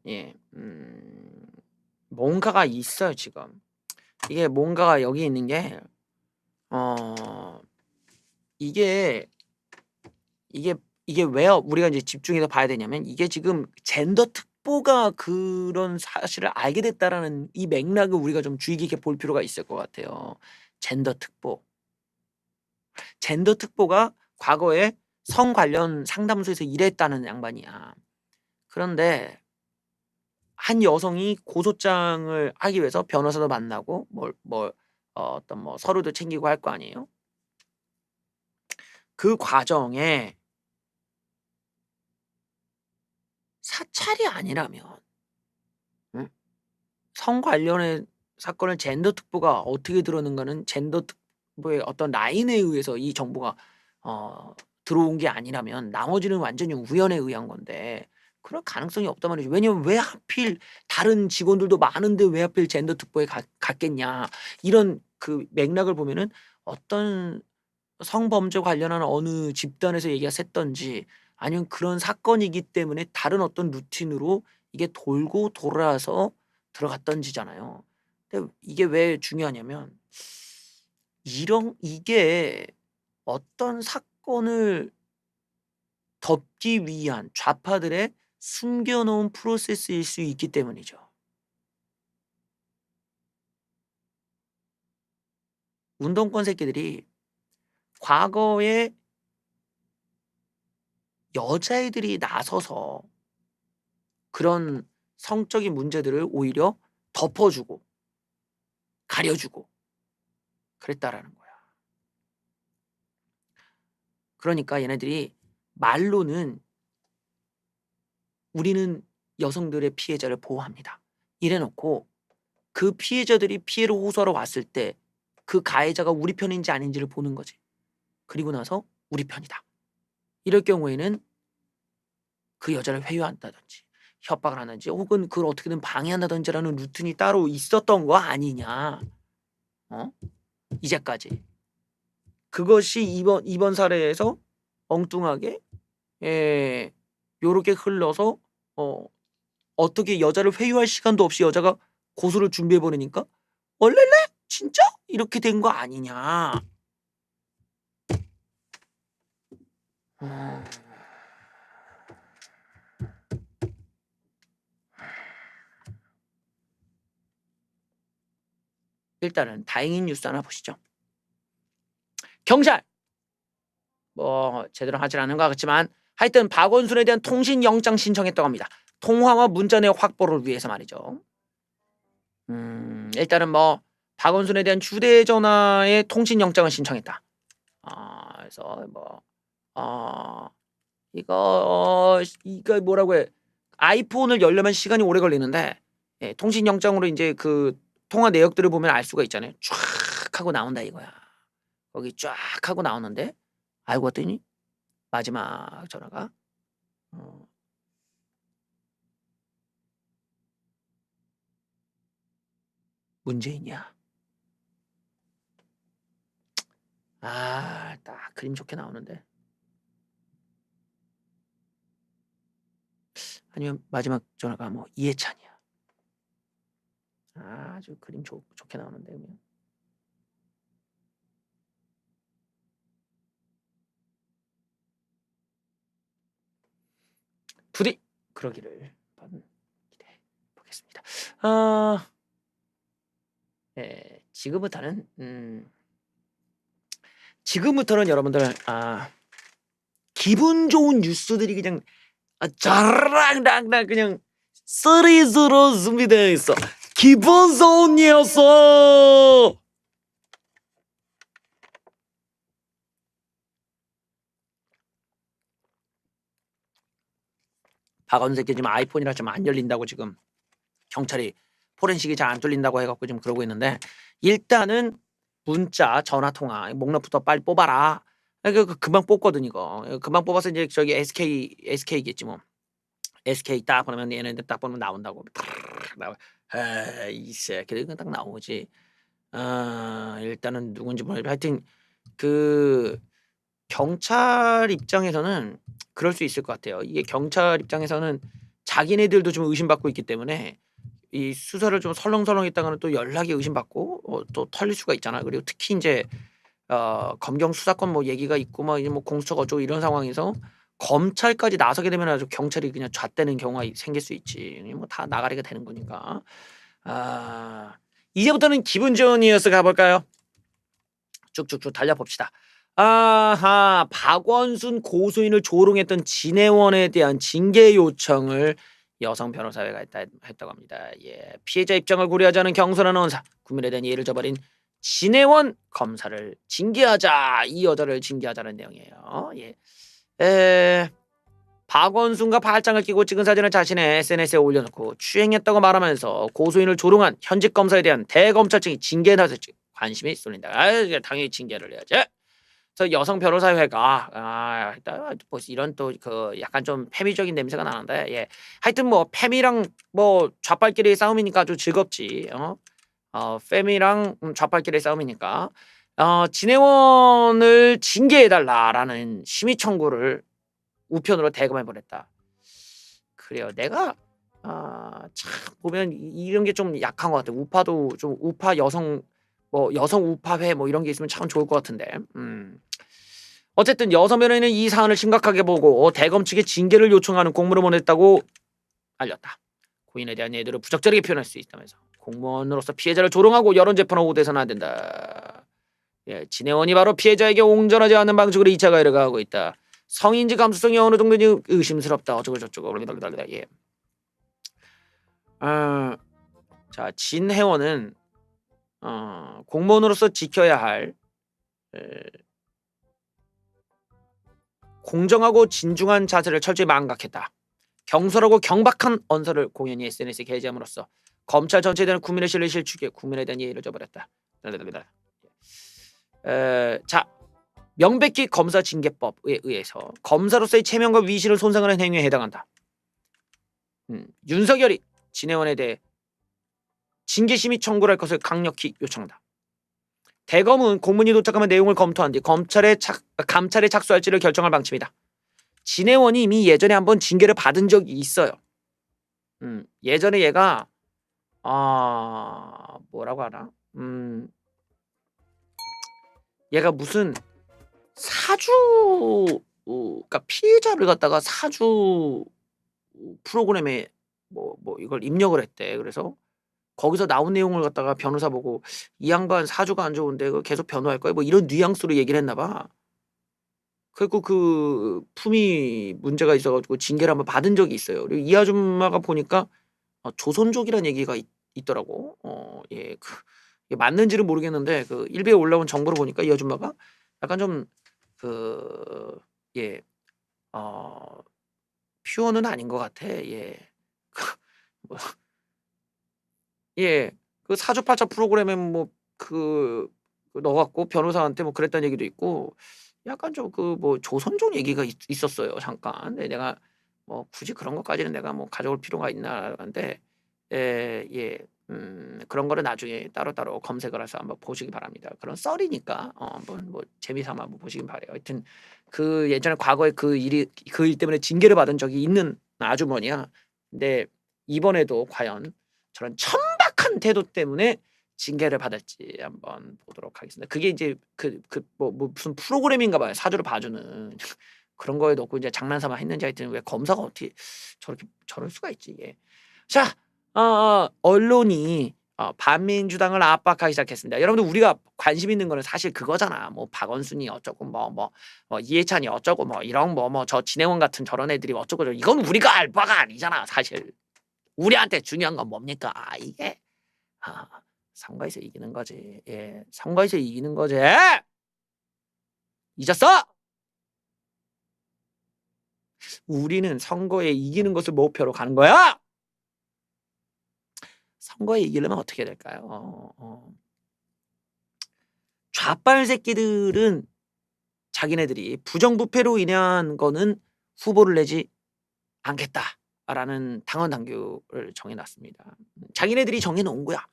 뭔가가 있어요 지금. 이게 뭔가가 여기 있는 게 이게 왜 우리가 이제 집중해서 봐야 되냐면 이게 지금 젠더 특보가 그런 사실을 알게 됐다라는 이 맥락을 우리가 좀 주의 깊게 볼 필요가 있을 것 같아요. 젠더 특보가 과거에 성 관련 상담소에서 일했다는 양반이야. 그런데 한 여성이 고소장을 하기 위해서 변호사도 만나고 어떤 서류도 챙기고 할 거 아니에요. 그 과정에 사찰이 아니라면 성 관련의 사건을 젠더 특보가 어떻게 들었는가는 젠더 특보의 어떤 라인에 의해서 이 정보가 들어온 게 아니라면 나머지는 완전히 우연에 의한 건데 그럴 가능성이 없단 말이죠. 왜냐면 왜 하필 다른 직원들도 많은데 왜 하필 젠더 특보에 갔겠냐 이런 그 맥락을 보면은 어떤 성범죄 관련한 어느 집단에서 얘기가 샜던지 아니면 그런 사건이기 때문에 다른 어떤 루틴으로 이게 돌고 돌아서 들어갔던지잖아요. 근데 이게 왜 중요하냐면 이게 어떤 사건을 덮기 위한 좌파들의 숨겨놓은 프로세스일 수 있기 때문이죠. 운동권 새끼들이 과거에 여자애들이 나서서 그런 성적인 문제들을 오히려 덮어주고 가려주고 그랬다라는 거야. 그러니까 얘네들이 말로는 우리는 여성들의 피해자를 보호합니다. 이래놓고 그 피해자들이 피해를 호소하러 왔을 때 그 가해자가 우리 편인지 아닌지를 보는 거지. 그리고 나서 우리 편이다. 이럴 경우에는 그 여자를 회유한다든지 협박을 하든지 혹은 그걸 어떻게든 방해한다든지라는 루틴이 따로 있었던 거 아니냐. 이제까지. 그것이 이번 사례에서 엉뚱하게 요렇게 흘러서 어떻게 여자를 회유할 시간도 없이 여자가 고소를 준비해 버리니까 얼렐레 진짜 이렇게 된 거 아니냐. 일단은 다행인 뉴스 하나 보시죠. 경찰 제대로 하질 않은 것 같지만 하여튼 박원순에 대한 통신영장 신청했다고 합니다. 통화와 문자 내역 확보를 위해서 말이죠. 일단은 박원순에 대한 휴대전화의 통신영장을 신청했다. 그래서 이거 뭐라고 해? 아이폰을 열려면 시간이 오래 걸리는데 통신영장으로 이제 그 통화 내역들을 보면 알 수가 있잖아요. 쫙 하고 나온다 이거야. 거기 쫙 하고 나오는데 알고 봤더니 마지막 전화가 문재인이야. 딱 그림 좋게 나오는데. 아니면 마지막 전화가 이해찬이야. 아주 그림 좋게 나오는데 그러면. 부디 그러기를 기대해 보겠습니다. 예, 지금부터는 여러분들 기분 좋은 뉴스들이 그냥 자랑당당 그냥 시리즈로 준비되어 있어. 기분 좋은 뉴스. 박원순 새끼 지금 아이폰이라 좀 안 열린다고 지금 경찰이 포렌식이 잘 안 뚫린다고 해갖고 지금 그러고 있는데, 일단은 문자, 전화 통화 목록부터 빨리 뽑아라. 금방 뽑거든 이거. 금방 뽑아서 이제 저기 SK겠지 뭐. SK 딱 보면 얘네들 딱 보면 나온다고. 나와. 이 새끼들 딱 나오지. 일단은 누군지 모르겠. 하여튼 그 경찰 입장에서는 그럴 수 있을 것 같아요. 이게 경찰 입장에서는 자기네들도 좀 의심받고 있기 때문에 이 수사를 좀 설렁설렁했다가는 또 연락이 의심받고 또 털릴 수가 있잖아. 그리고 특히 이제 검경 수사권 뭐 얘기가 있고 뭐 이제 뭐 공수처 어쩌고 이런 상황에서 검찰까지 나서게 되면 아주 경찰이 그냥 잣대는 경우가 생길 수 있지. 뭐 다 나가리가 되는 거니까. 이제부터는 기분 좋은 뉴스 가볼까요? 쭉쭉쭉 달려봅시다. 박원순 고소인을 조롱했던 진해원에 대한 징계 요청을 여성 변호사회가 했다고 합니다. 예, 피해자 입장을 고려하지 않은 경솔한 언사, 국민에 대한 예의를 저버린 진해원 검사를 징계하자. 이 여자를 징계하자는 내용이에요. 예. 박원순과 팔짱을 끼고 찍은 사진을 자신의 SNS에 올려놓고 추행했다고 말하면서 고소인을 조롱한 현직 검사에 대한 대검찰청이 징계에 나섰지. 관심이 쏠린다. 당연히 징계를 해야지. 그래서 여성 변호사회가 뭐 이런 또 그 약간 좀 페미적인 냄새가 나는데, 예. 하여튼 뭐 페미랑 뭐 좌빨끼리 싸움이니까 아주 즐겁지. 페미랑 좌빨끼리 싸움이니까 진해원을 징계해달라라는 심의 청구를 우편으로 대검에 보냈다. 그래요. 내가 참 보면 이런 게 좀 약한 것 같아. 우파도 좀 우파 여성 뭐 여성 우파회 뭐 이런 게 있으면 참 좋을 것 같은데. 어쨌든 여성 변호인은 이 사안을 심각하게 보고 대검 측에 징계를 요청하는 공문을 보냈다고 알렸다. 고인에 대한 예의를 부적절하게 표현할 수 있다면서 공무원으로서 피해자를 조롱하고 여론 재판하고 돼서는 안 된다. 예, 진해원이 바로 피해자에게 옹전하지 않는 방식으로 2차 가해를 가하고 있다. 성인지 감수성이 어느 정도인지 의심스럽다. 어쩌고 저쩌고. 예. 자, 진해원은 공무원으로서 지켜야 할 공정하고 진중한 자세를 철저히 망각했다. 경솔하고 경박한 언사를 공연히 SNS에 게재함으로써 검찰 전체에 대한 국민의 신뢰를 실추해 국민에 대한 예의를 저버렸다. 자, 명백히 검사 징계법에 의해서 검사로서의 체면과 위신을 손상하는 행위에 해당한다. 윤석열이 진해원에 대해 징계심의 청구를 할 것을 강력히 요청한다. 대검은 공문이 도착하면 내용을 검토한 뒤 감찰에 착수할지를 결정할 방침이다. 진해원이 이미 예전에 한번 징계를 받은 적이 있어요. 예전에 얘가 뭐라고 하나? 얘가 무슨 사주, 그러니까 피해자를 갖다가 사주 프로그램에 뭐 이걸 입력을 했대. 그래서 거기서 나온 내용을 갖다가 변호사 보고 이 양반 사주가 안 좋은데 계속 변호할 거야. 뭐 이런 뉘앙스로 얘기를 했나 봐. 그리고 그 품위 문제가 있어가지고 징계를 한번 받은 적이 있어요. 그리고 이 아줌마가 보니까 조선족이라는 얘기가 있더라고. 예, 이게 맞는지는 모르겠는데 그 일베에 올라온 정보를 보니까 이 아줌마가 약간 좀 퓨어는 아닌 것 같아. 예. 뭐, 예, 그 사주팔자 프로그램에 뭐 넣어갖고 변호사한테 뭐 그랬다는 얘기도 있고, 약간 좀 그 뭐 조선족 얘기가 있었어요 잠깐. 근데 내가 뭐 굳이 그런 것까지는 내가 뭐 가져올 필요가 있나 하는데, 그런 거를 나중에 따로따로 검색을 해서 한번 보시기 바랍니다. 그런 썰이니까 한번 뭐 재미삼아 한번 보시기 바래요. 하여튼 그 예전에 과거에 그 일 때문에 징계를 받은 적이 있는 아주머니야. 근데 이번에도 과연 저런 천박한 태도 때문에 징계를 받을지 한번 보도록 하겠습니다. 그게 이제 뭐 무슨 프로그램인가 봐요. 사주를 봐주는 그런 거에 넣고 이제 장난삼아 했는지. 하여튼 왜 검사가 어떻게 저럴 수가 있지. 예. 자, 언론이 반민주당을 압박하기 시작했습니다. 여러분들 우리가 관심 있는 거는 사실 그거잖아. 뭐 박원순이 어쩌고 뭐 이해찬이 어쩌고 뭐 이런 저 진행원 같은 저런 애들이 어쩌고 저쩌고 이건 우리가 알 바가 아니잖아. 사실 우리한테 중요한 건 뭡니까? 이게 선거에서 이기는 거지. 예, 선거에서 이기는 거지. 잊었어? 우리는 선거에 이기는 것을 목표로 가는 거야. 선거에 이기려면 어떻게 될까요? 좌빨 새끼들은 자기네들이 부정부패로 인한 거는 후보를 내지 않겠다라는 당원 당규를 정해놨습니다. 자기네들이 정해놓은 거야.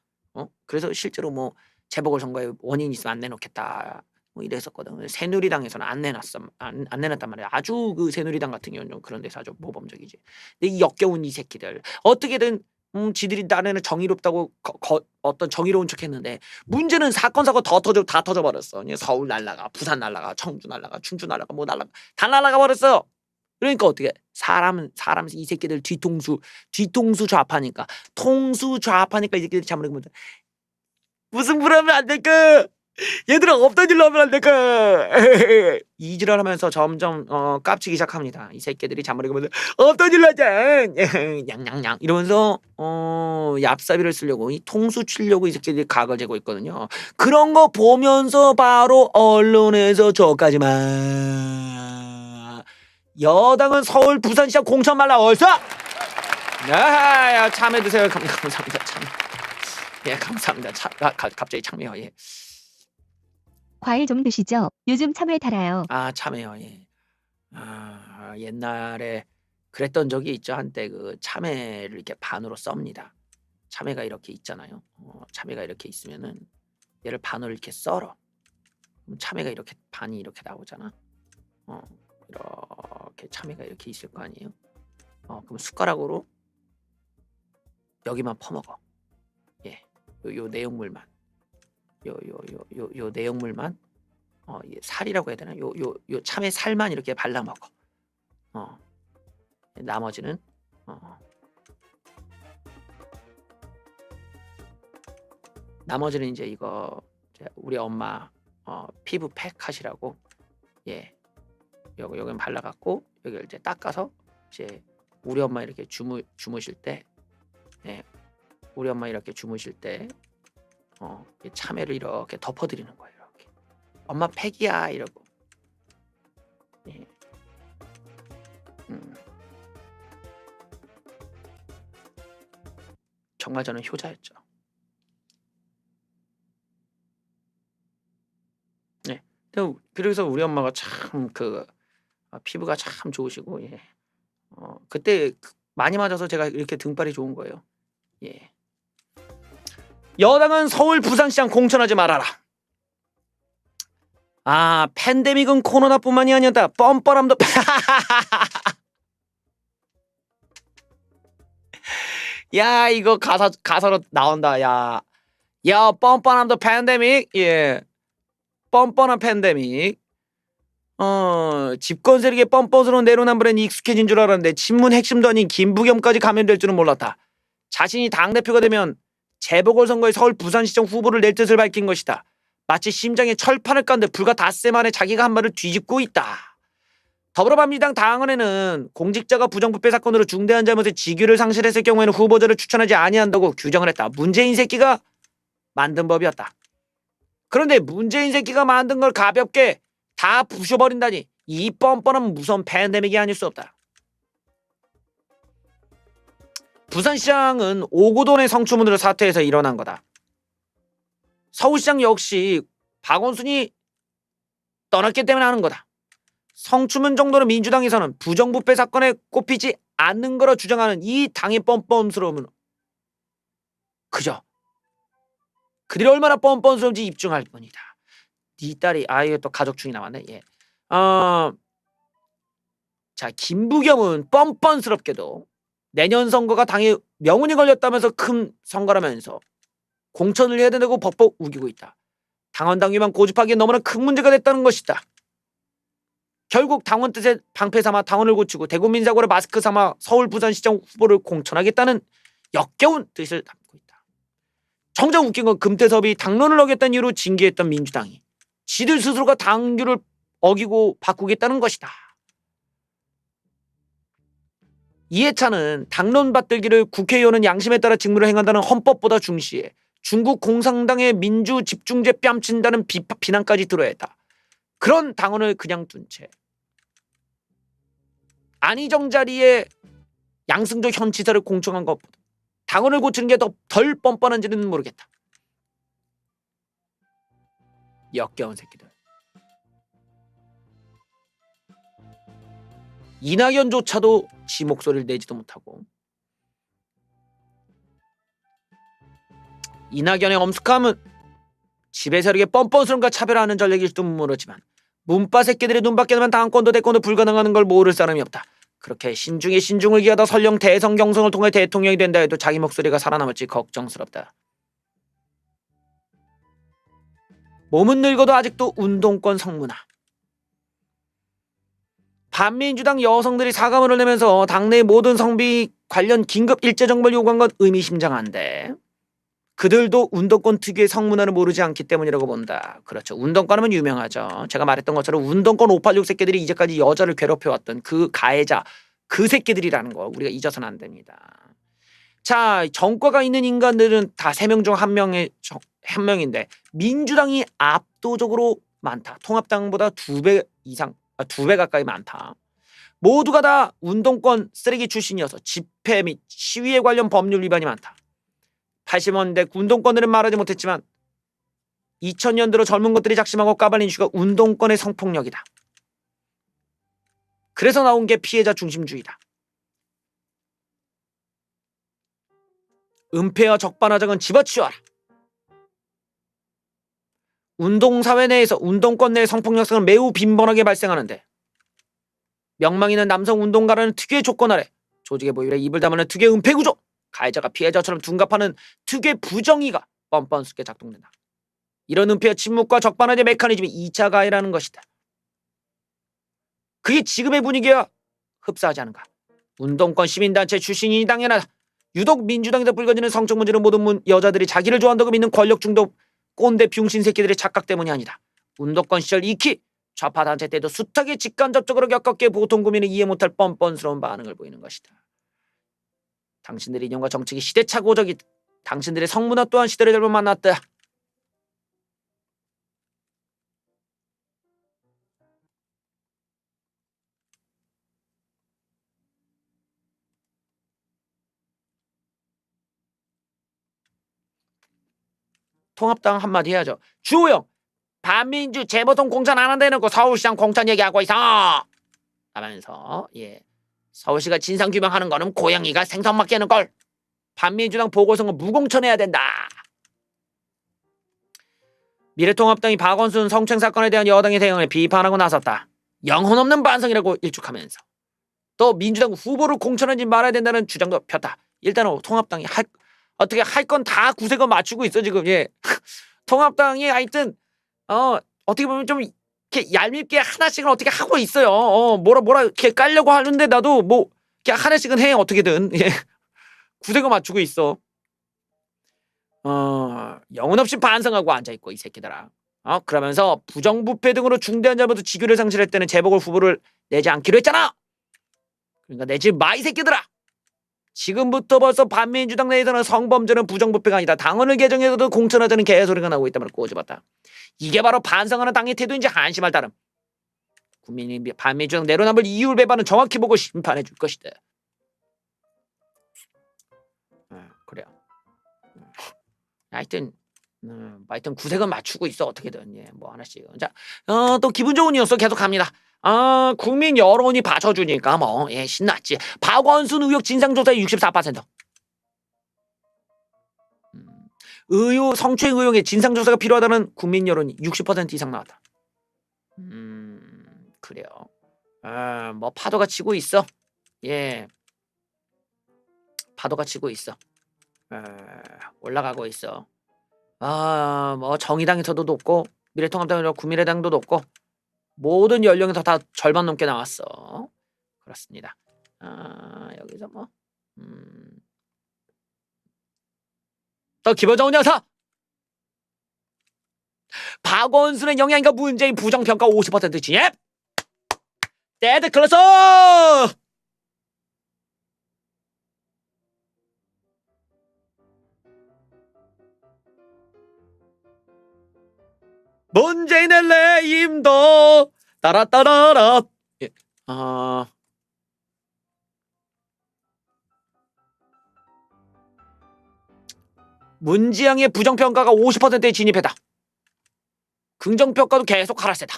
그래서 실제로 뭐 재보궐선거에 원인 있으면 안 내놓겠다 뭐 이랬었거든. 새누리당에서는 안 내놨단 말이야. 아주 그 새누리당 같은 경우는 좀 그런 데서 아주 모범적이지. 근데 이 역겨운 이 새끼들 어떻게든 지들이 나는 정의롭다고 어떤 정의로운 척했는데 문제는 사건 사고 다 터져버렸어. 서울 날라가, 부산 날라가, 청주 날라가, 충주 날라가, 뭐 날라가 다 날라가 버렸어. 그러니까 어떻게 사람 이 새끼들 뒤통수 좌파니까 통수 좌파니까 이 새끼들이 잠을 무슨 불하면 안 될까? 얘들아 없던 일로 하면 안 될까? 이지랄 하면서 점점 깝치기 시작합니다. 이 새끼들이 잠을 이러면서 없던 일로 하자 냥냥냥 이러면서 얍사비를 쓰려고 이 통수 치려고 이 새끼들이 각을 재고 있거든요. 그런 거 보면서 바로 언론에서 저까지만 여당은 서울 부산시장 공천 말라 얼싸. 야, 참여 드세요. 감사합니다. 참. 예, 감사합니다. 갑자기 참여. 예. 과일 좀 드시죠. 요즘 참외 달아요. 참외요. 예. 옛날에 그랬던 적이 있죠. 한때 그 참외를 이렇게 반으로 썹니다. 참외가 이렇게 있잖아요. 참외가 이렇게 있으면은 얘를 반으로 이렇게 썰어. 그럼 참외가 이렇게 반이 이렇게 나오잖아. 이렇게 참외가 이렇게 있을 거 아니에요. 그럼 숟가락으로 여기만 퍼먹어. 예, 요 내용물만, 요 내용물만, 살이라고 해야 되나? 요 참외 살만 이렇게 발라 먹어. 나머지는 나머지는 이제 이거 우리 엄마 피부 팩 하시라고 예. 여기는 발라갖고 여기 이제 닦아서 이제 우리 엄마 이렇게 주무실 때, 예, 우리 엄마 이렇게 주무실 때, 참외를 이렇게 덮어드리는 거예요. 이렇게 엄마 팩이야 이러고, 예, 정말 저는 효자였죠. 네, 그래서 우리 엄마가 참 피부가 참 좋으시고, 예. 그때 많이 맞아서 제가 이렇게 등발이 좋은 거예요. 예. 여당은 서울 부산시장 공천하지 말아라. 팬데믹은 코로나뿐만이 아니었다. 뻔뻔함도 야, 이거 가사로 나온다. 야, 뻔뻔함도 팬데믹. 예. 뻔뻔한 팬데믹. 집권 세력의 뻔뻔스러운 내로남불에 익숙해진 줄 알았는데 친문 핵심도 아닌 김부겸까지 감염될 줄은 몰랐다. 자신이 당대표가 되면 재보궐선거에 서울 부산시장 후보를 낼 뜻을 밝힌 것이다. 마치 심장에 철판을 깐 듯 불과 닷새 만에 자기가 한 말을 뒤집고 있다. 더불어민주당 당원에는 공직자가 부정부패 사건으로 중대한 잘못에 직위를 상실했을 경우에는 후보자를 추천하지 아니한다고 규정을 했다. 문재인 새끼가 만든 법이었다. 그런데 문재인 새끼가 만든 걸 가볍게 다 부셔버린다니 이 뻔뻔한 무서운 팬데믹이 아닐 수 없다. 부산시장은 오고돈의 성추문으로 사퇴해서 일어난 거다. 서울시장 역시 박원순이 떠났기 때문에 하는 거다. 성추문 정도는 민주당에서는 부정부패 사건에 꼽히지 않는 거라 주장하는 이 당의 뻔뻔스러움은 그저 그들이 얼마나 뻔뻔스러운지 입증할 뿐이다. 네 딸이 이거 또 가족충이 나왔네. 예. 자, 김부겸은 뻔뻔스럽게도 내년 선거가 당에 명운이 걸렸다면서 큰 선거라면서 공천을 해야 된다고 벅벅 우기고 있다. 당원 당규만 고집하기엔 너무나 큰 문제가 됐다는 것이다. 결국 당원 뜻에 방패 삼아 당원을 고치고 대국민 사고를 마스크 삼아 서울 부산시장 후보를 공천하겠다는 역겨운 뜻을 담고 있다. 정작 웃긴 건 금태섭이 당론을 어겼다는 이유로 징계했던 민주당이 지들 스스로가 당규를 어기고 바꾸겠다는 것이다. 이해찬은 당론 받들기를 국회의원은 양심에 따라 직무를 행한다는 헌법보다 중시해 중국 공산당의 민주 집중제 뺨친다는 비난까지 들어야 했다. 그런 당원을 그냥 둔 채 안희정 자리에 양승조 현 지사를 공청한 것보다 당원을 고치는 게 더 덜 뻔뻔한지는 모르겠다. 역겨운 새끼들. 이낙연조차도 지 목소리를 내지도 못하고 이낙연의 엄숙함은 지배 세력의 뻔뻔스러움과 차별화하는 전략일지도 모르지만 문파 새끼들이 눈밖에 나면 당권도 대권도 불가능한 걸 모를 사람이 없다. 그렇게 신중에 신중을 기하다 설령 대선 경선을 통해 대통령이 된다 해도 자기 목소리가 살아남을지 걱정스럽다. 몸은 늙어도 아직도 운동권 성문화. 반민주당 여성들이 사과문을 내면서 당내 모든 성비 관련 긴급 일제정벌 요구한 건 의미심장한데 그들도 운동권 특유의 성문화를 모르지 않기 때문이라고 본다. 그렇죠. 운동권 하면 유명하죠. 제가 말했던 것처럼 운동권 586 새끼들이 이제까지 여자를 괴롭혀왔던 그 가해자, 그 새끼들이라는 거 우리가 잊어서는 안 됩니다. 자, 정과가 있는 인간들은 다 3명 중 한 명인데 민주당이 압도적으로 많다. 통합당보다 2배 이상, 2배 가까이 많다. 모두가 다 운동권 쓰레기 출신이어서 집회 및 시위에 관련 법률 위반이 많다. 80년대 운동권들은 말하지 못했지만 2000년대로 젊은 것들이 작심하고 까발린 이슈가 운동권의 성폭력이다. 그래서 나온 게 피해자 중심주의다. 은폐와 적반하장은 집어치워라. 운동사회 내에서 운동권 내의 성폭력성은 매우 빈번하게 발생하는데 명망 있는 남성 운동가라는 특유의 조건 아래 조직의 보유에 입을 다무는 특유의 은폐구조, 가해자가 피해자처럼 둔갑하는 특유의 부정의가 뻔뻔스럽게 작동된다. 이런 은폐와 침묵과 적반하장의 메커니즘이 2차 가해라는 것이다. 그게 지금의 분위기와 흡사하지 않은가. 운동권 시민단체 출신이니 당연하다. 유독 민주당에서 불거지는 성적 문제는 모든 여자들이 자기를 좋아한다고 믿는 권력 중독 꼰대 병신 새끼들의 착각 때문이 아니다. 운동권 시절 익히 좌파 단체 때도 숱하게 직간접적으로 겪었기에 보통 국민은 이해 못할 뻔뻔스러운 반응을 보이는 것이다. 당신들의 이념과 정책이 시대착오적이 당신들의 성문화 또한 시대를 잘못 만났다. 통합당 한마디 해야죠. 주호영 반민주 재보통 공천 안 한다 해놓고 서울시장 공천 얘기하고 있어 하면서 서울시가 진상규명하는 거는 고양이가 생선 맞게 하는 걸. 반민주당 보궐선거 무공천해야 된다. 미래통합당이 박원순 성추행 사건에 대한 여당의 대응을 비판하고 나섰다. 영혼 없는 반성이라고 일축하면서 또 민주당 후보를 공천하지 말아야 된다는 주장도 폈다. 일단은 통합당이 어떻게 할 건 다 구색을 맞추고 있어 지금. 통합당이 하여튼 어떻게 보면 좀 이렇게 얄밉게 하나씩은 어떻게 하고 있어요. 뭐라 이렇게 깔려고 하는데 나도 뭐 이렇게 하나씩은 해 어떻게든. 구색을 맞추고 있어. 영혼 없이 반성하고 앉아 있고 이 새끼들아. 그러면서 부정부패 등으로 중대한 잘못을 직위를 상실했다는 재보궐 후보를 내지 않기로 했잖아. 그러니까 내지 마 이 새끼들아. 지금부터 벌써 반민주당 내에서는 성범죄는 부정부패가 아니다. 당원을 개정해서도 공천하자는 개소리가 나오고 있다면 꼬집었다. 이게 바로 반성하는 당의 태도인지 한심할 따름. 국민이 반민주당 내로남불 이율 배반은 정확히 보고 심판해 줄 것이다. 그래요. 하여튼 구색은 맞추고 있어 어떻게든. 뭐 하나씩. 자, 또 기분 좋은 뉴스 계속 갑니다. 국민 여론이 받쳐주니까 신났지. 박원순 의혹 진상조사에 64%. 성추행 의혹에 진상조사가 필요하다는 국민 여론이 60% 이상 나왔다. 그래요. 뭐 파도가 치고 있어. 파도가 치고 있어. 올라가고 있어. 뭐 정의당에서도 높고 미래통합당이나 국민의당도 높고 모든 연령에서 다 절반 넘게 나왔어. 그렇습니다. 여기서 더 기본적인 녀석. 박원순의 영향인가 문재인 부정평가 50% 진입. 데드 클로서. 문재인의 레임도 따라따라라. 예. 문지양의 부정평가가 50%에 진입했다. 긍정평가도 계속 하락세다.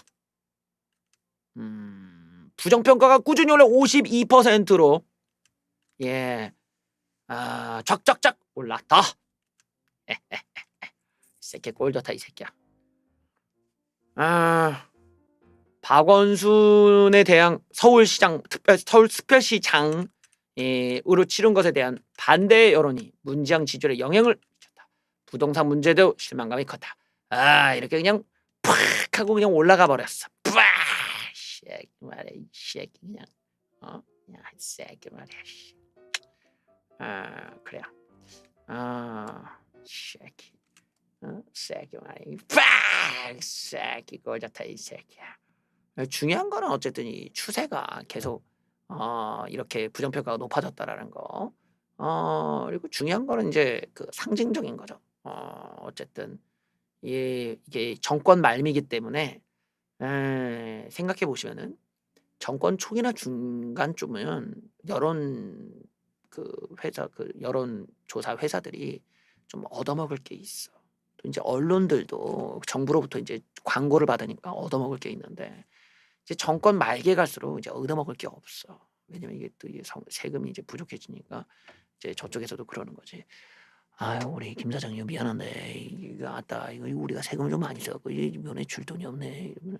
부정평가가 꾸준히 올라 52%로 예, 쫙쫙쫙 올랐다. 이 새끼 꼴 좋다 이 새끼야. 박원순에 대한 서울시장 서울특별시장으로 치른 것에 대한 반대 여론이 문지양 지지율에 영향을 미쳤다. 부동산 문제도 실망감이 컸다. 이렇게 그냥 팍 하고 그냥 올라가 버렸어. 빡! 새끼 말이야 이 새끼 그냥 그냥 이 새끼 말이야. 그래요. 새끼. 새끼 말이야. 빡! 새끼 꼴 좋다 이 새끼야. 중요한 거는 어쨌든 이 추세가 계속 이렇게 부정평가가 높아졌다라는 거. 그리고 중요한 거는 이제 그 상징적인 거죠. 어쨌든 이게 정권 말미기 때문에 생각해 보시면은 정권 초기나 중간쯤은 여론 여론 조사 회사들이 좀 얻어먹을 게 있어. 또 이제 언론들도 정부로부터 이제 광고를 받으니까 얻어먹을 게 있는데 이제 정권 말기에 갈수록 이제 얻어먹을 게 없어. 왜냐면 이게 또 이게 세금이 이제 부족해지니까 이제 저쪽에서도 그러는 거지. 우리 김 사장님 미안한데 이거 우리가 세금을 좀 많이 써갖고 이번에 줄 돈이 없네. 이러면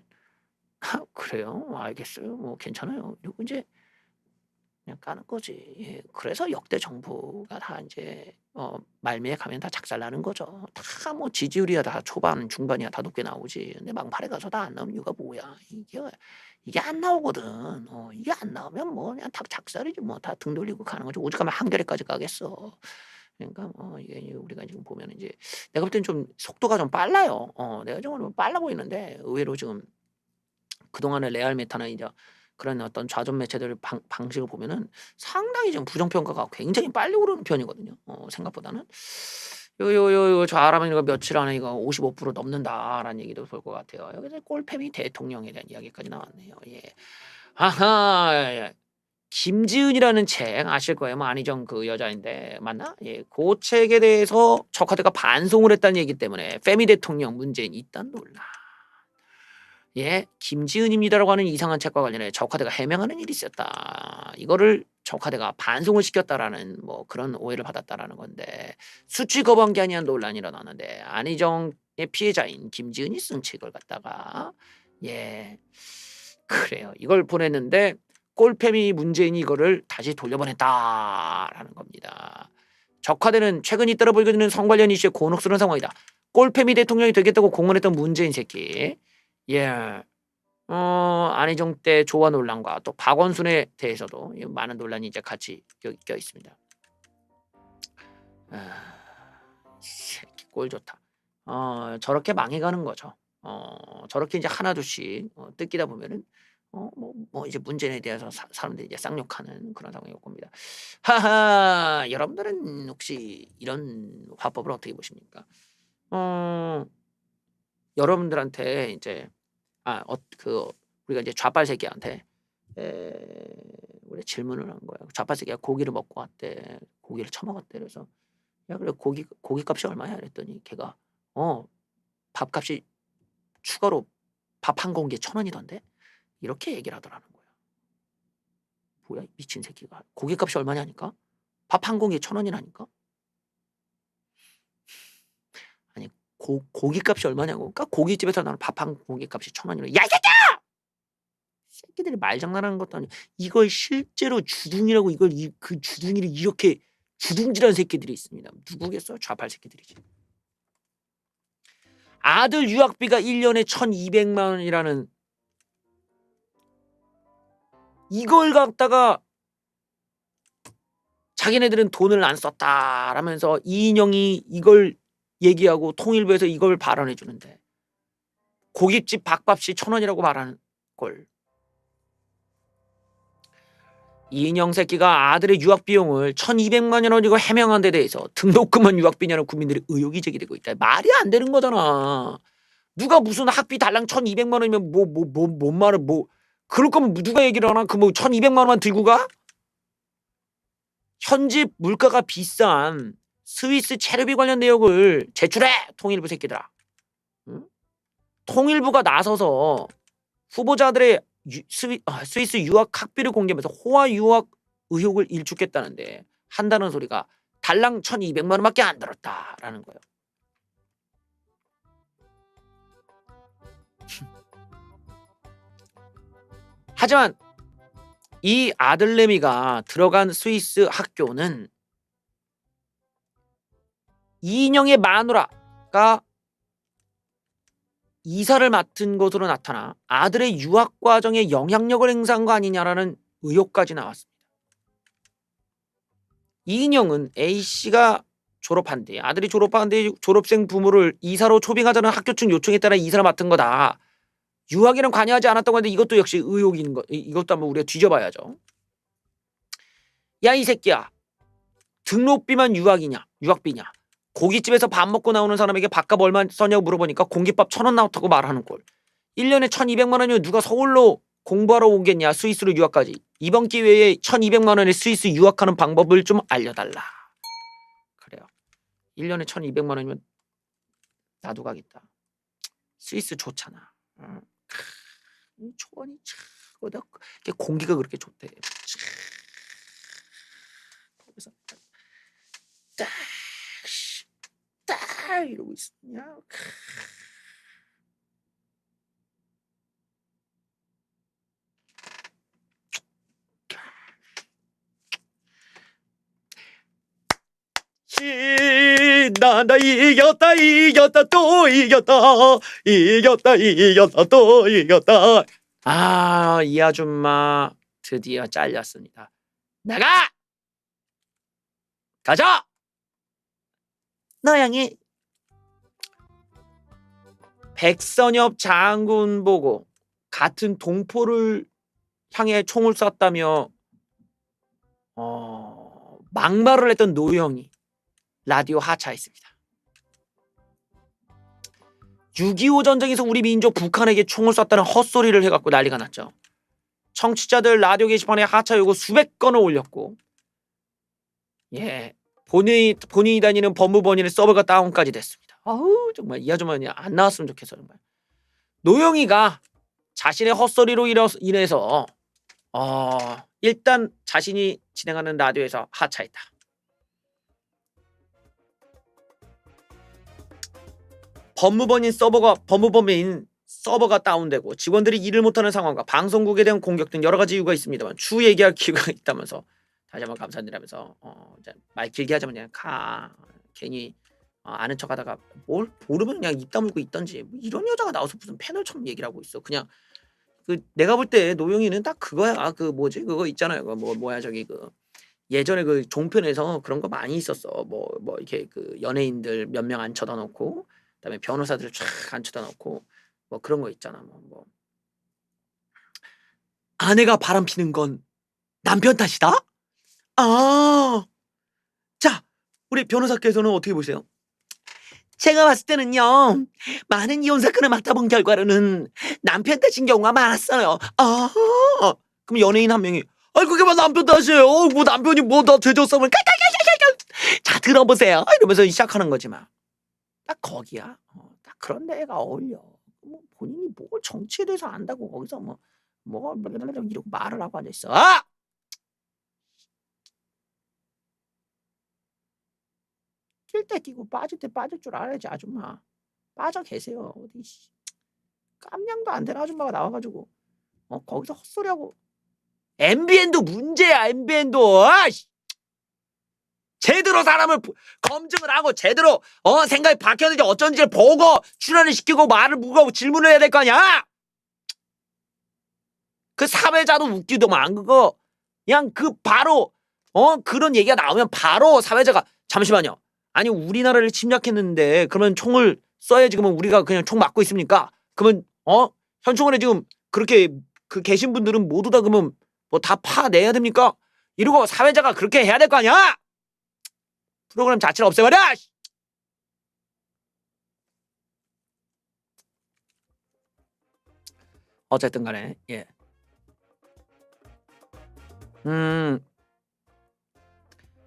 그래요? 알겠어요. 뭐 괜찮아요. 이러고 이제 그냥 까는 거지. 예, 그래서 역대 정부가 다 이제 말미에 가면 다 작살나는 거죠. 다 뭐 지지율이야 다 초반 중반이야 다 높게 나오지. 근데 막판에 가서 다 안 나오는 이유가 뭐야? 이게 안 나오거든. 이게 안 나오면 뭐 그냥 다 작살이지 뭐 다 등 돌리고 가는 거지. 오죽하면 한겨레까지 가겠어. 그러니까 이게 우리가 지금 보면 이제 내가 볼 땐 좀 속도가 좀 빨라요. 내가 좀 빨라 보이는데 의외로 지금 그동안의 레알 메타나 이제 그런 어떤 좌존 매체들 방식을 보면은 상당히 좀 부정평가가 굉장히 빨리 오르는 편이거든요. 생각보다는 요 잘하면 이거 며칠 안에 이거 55% 넘는다라는 얘기도 볼 것 같아요. 여기서 꼴패미 대통령에 대한 이야기까지 나왔네요. 예. 아하. 김지은이라는 책 아실 거예요. 뭐 안희정 그 여자인데 맞나? 예, 그 책에 대해서 적화대가 반송을 했다는 얘기 때문에 페미 대통령 문재인 이딴 논란. 예, 김지은입니다라고 하는 이상한 책과 관련해 적화대가 해명하는 일이 있었다. 이거를 적화대가 반송을 시켰다라는 뭐 그런 오해를 받았다라는 건데 수치 거부한 게 아니한 논란이 일어나는데 안희정의 피해자인 김지은이 쓴 책을 갖다가 예 그래요. 이걸 보냈는데 꼴패미 문재인이 이거를 다시 돌려보냈다라는 겁니다. 적화대는 최근 잇따라 불거지는 성 관련 이슈에 곤혹스러운 상황이다. 꼴패미 대통령이 되겠다고 공언했던 문재인 새끼. 예. 안희정 때 조화 논란과 또 박원순에 대해서도 많은 논란이 이제 같이 껴 있습니다. 새끼 꼴 좋다. 저렇게 망해가는 거죠. 저렇게 이제 하나둘씩 뜯기다 보면은 뭐 이제 문재인에 대해서 사람들이 이제 쌍욕하는 그런 상황이 올 겁니다. 하하, 여러분들은 혹시 이런 화법을 어떻게 보십니까? 여러분들한테 이제 우리가 이제 좌빨새끼한테 우리 질문을 한 거예요. 좌빨새끼가 고기를 먹고 왔대. 고기를 처먹었대. 그래서 야 그래 고기값이 얼마야? 그랬더니 걔가 밥값이 추가로 밥 한 공기에 1,000원이던데 이렇게 얘기를 하더라는 거야. 뭐야 미친 새끼가 고기값이 얼마냐니까 밥 한 공기에 1,000원이라니까. 아니 고기값이 얼마냐고. 그러니까 고깃집에서 나는 밥 한 공기값이 1,000원이래. 야 이 새끼야! 새끼들이 말장난하는 것도 아니고 이걸 실제로 주둥이라고 이걸 그 주둥이를 이렇게 주둥질한 새끼들이 있습니다. 누구겠어? 좌팔 새끼들이지. 아들 유학비가 1년에 1,200만 원이라는 이걸 갖다가 자기네들은 돈을 안 썼다라면서 이인영이 이걸 얘기하고 통일부에서 이걸 발언해 주는데 고깃집 밥값이 1,000원이라고 말하는 걸. 이인영 새끼가 아들의 유학 비용을 1,200만 원이고 해명한 데 대해서 등록금은 유학비냐는 국민들의 의혹이 제기되고 있다. 말이 안 되는 거잖아. 누가 무슨 학비 달랑 1,200만 원이면 뭔 말을 그럴 거면 누가 얘기를 하나? 그 1,200만 원만 들고 가? 현지 물가가 비싼 스위스 체류비 관련 내역을 제출해! 통일부 새끼들아. 응? 통일부가 나서서 후보자들의 스위스 유학 학비를 공개하면서 호화 유학 의혹을 일축했다는데 한다는 소리가 달랑 1,200만 원밖에 안 들었다라는 거예요. 하지만 이 아들내미가 들어간 스위스 학교는 이인영의 마누라가 이사를 맡은 것으로 나타나 아들의 유학 과정에 영향력을 행사한 거 아니냐라는 의혹까지 나왔습니다. 이인영은 A씨가 졸업한 뒤 아들이 졸업한 뒤 졸업생 부모를 이사로 초빙하자는 학교 측 요청에 따라 이사를 맡은 거다. 유학에는 관여하지 않았다고 하는데 이것도 역시 의혹인 거. 이것도 한번 우리가 뒤져봐야죠. 야 이 새끼야. 등록비만 유학비냐. 고깃집에서 밥 먹고 나오는 사람에게 밥값 얼마 썼냐고 물어보니까 공깃밥 1,000원 나왔다고 말하는 꼴. 1년에 1,200만 원이면 누가 서울로 공부하러 오겠냐. 스위스로 유학까지. 이번 기회에 1,200만 원에 스위스 유학하는 방법을 좀 알려달라. 그래요. 1년에 1,200만 원이면 나도 가겠다. 스위스 좋잖아. 초원이 참 공기가 그렇게 좋대. 거기서 딱 이러고 있으냐. 나다 이겼다 또 이겼다 또 이겼다. 아, 이 아줌마 드디어 잘렸습니다. 나가! 가자! 너양이 백선엽 장군 보고 같은 동포를 향해 총을 쐈다며 막말을 했던 노영이 라디오 하차했습니다. 6.25 전쟁에서 우리 민족 북한에게 총을 쐈다는 헛소리를 해갖고 난리가 났죠. 청취자들 라디오 게시판에 하차 요구 수백 건을 올렸고, 예, 본인이 다니는 법무법인의 서버가 다운까지 됐습니다. 아우 정말 이 아줌마 안 나왔으면 좋겠어 정말. 노영이가 자신의 헛소리로 인해서 일단 자신이 진행하는 라디오에서 하차했다. 법무법인 서버가 다운되고 직원들이 일을 못하는 상황과 방송국에 대한 공격 등 여러 가지 이유가 있습니다만 추후 얘기할 기회가 있다면서 다시 한번 감사드리면서 말 길게 하자면 그냥 괜히 아는 척하다가 뭘 모르면 그냥 입 다물고 있던지 뭐 이런 여자가 나와서 무슨 패널처럼 얘기를 하고 있어. 그냥 내가 볼 때 노영이는 딱 그거야. 그거 있잖아요. 예전에 그 종편에서 그런 거 많이 있었어. 뭐 이렇게 그 연예인들 몇 명 앉혀다 놓고 그다음에 변호사들을 쫙 앉혀다 놓고 뭐 그런 거 있잖아. 뭐 아내가 바람 피는 건 남편 탓이다? 자, 우리 변호사께서는 어떻게 보세요? 제가 봤을 때는요, 많은 이혼 사건을 맡아본 결과로는 남편 탓인 경우가 많았어요. 그럼 연예인 한 명이, 그게 뭐 남편 탓이에요? 뭐 남편이 뭐 다 죄졌으면, 자, 들어보세요. 이러면서 시작하는 거지만. 딱 거기야. 딱 그런 데가 어울려. 뭐 본인이 뭘 정치에 대해서 안다고 거기서 이러고 말을 하고 앉아있어. 뛸 때 뛰고 빠질 때 빠질 줄 알아야지 아줌마. 빠져 계세요. 어디 깜냥도 안 되는 아줌마가 나와가지고 거기서 헛소리하고. MBN도 문제야. MBN도 제대로 사람을 검증을 하고 제대로 생각이 박혔는지 어쩐지를 보고 출연을 시키고 말을 묻고 질문을 해야 될 거 아니야. 그 사회자도 웃기더만 그거 그냥 바로 그런 얘기가 나오면 바로 사회자가 잠시만요. 아니 우리나라를 침략했는데 그러면 총을 써야지. 그러면 우리가 그냥 총 맞고 있습니까? 그러면 현충원에 지금 그렇게 그 계신 분들은 모두 다 그러면 뭐 다 파내야 됩니까? 이러고 사회자가 그렇게 해야 될 거 아니야? 프로그램 자체를 없애버려! 어쨌든 간에 예.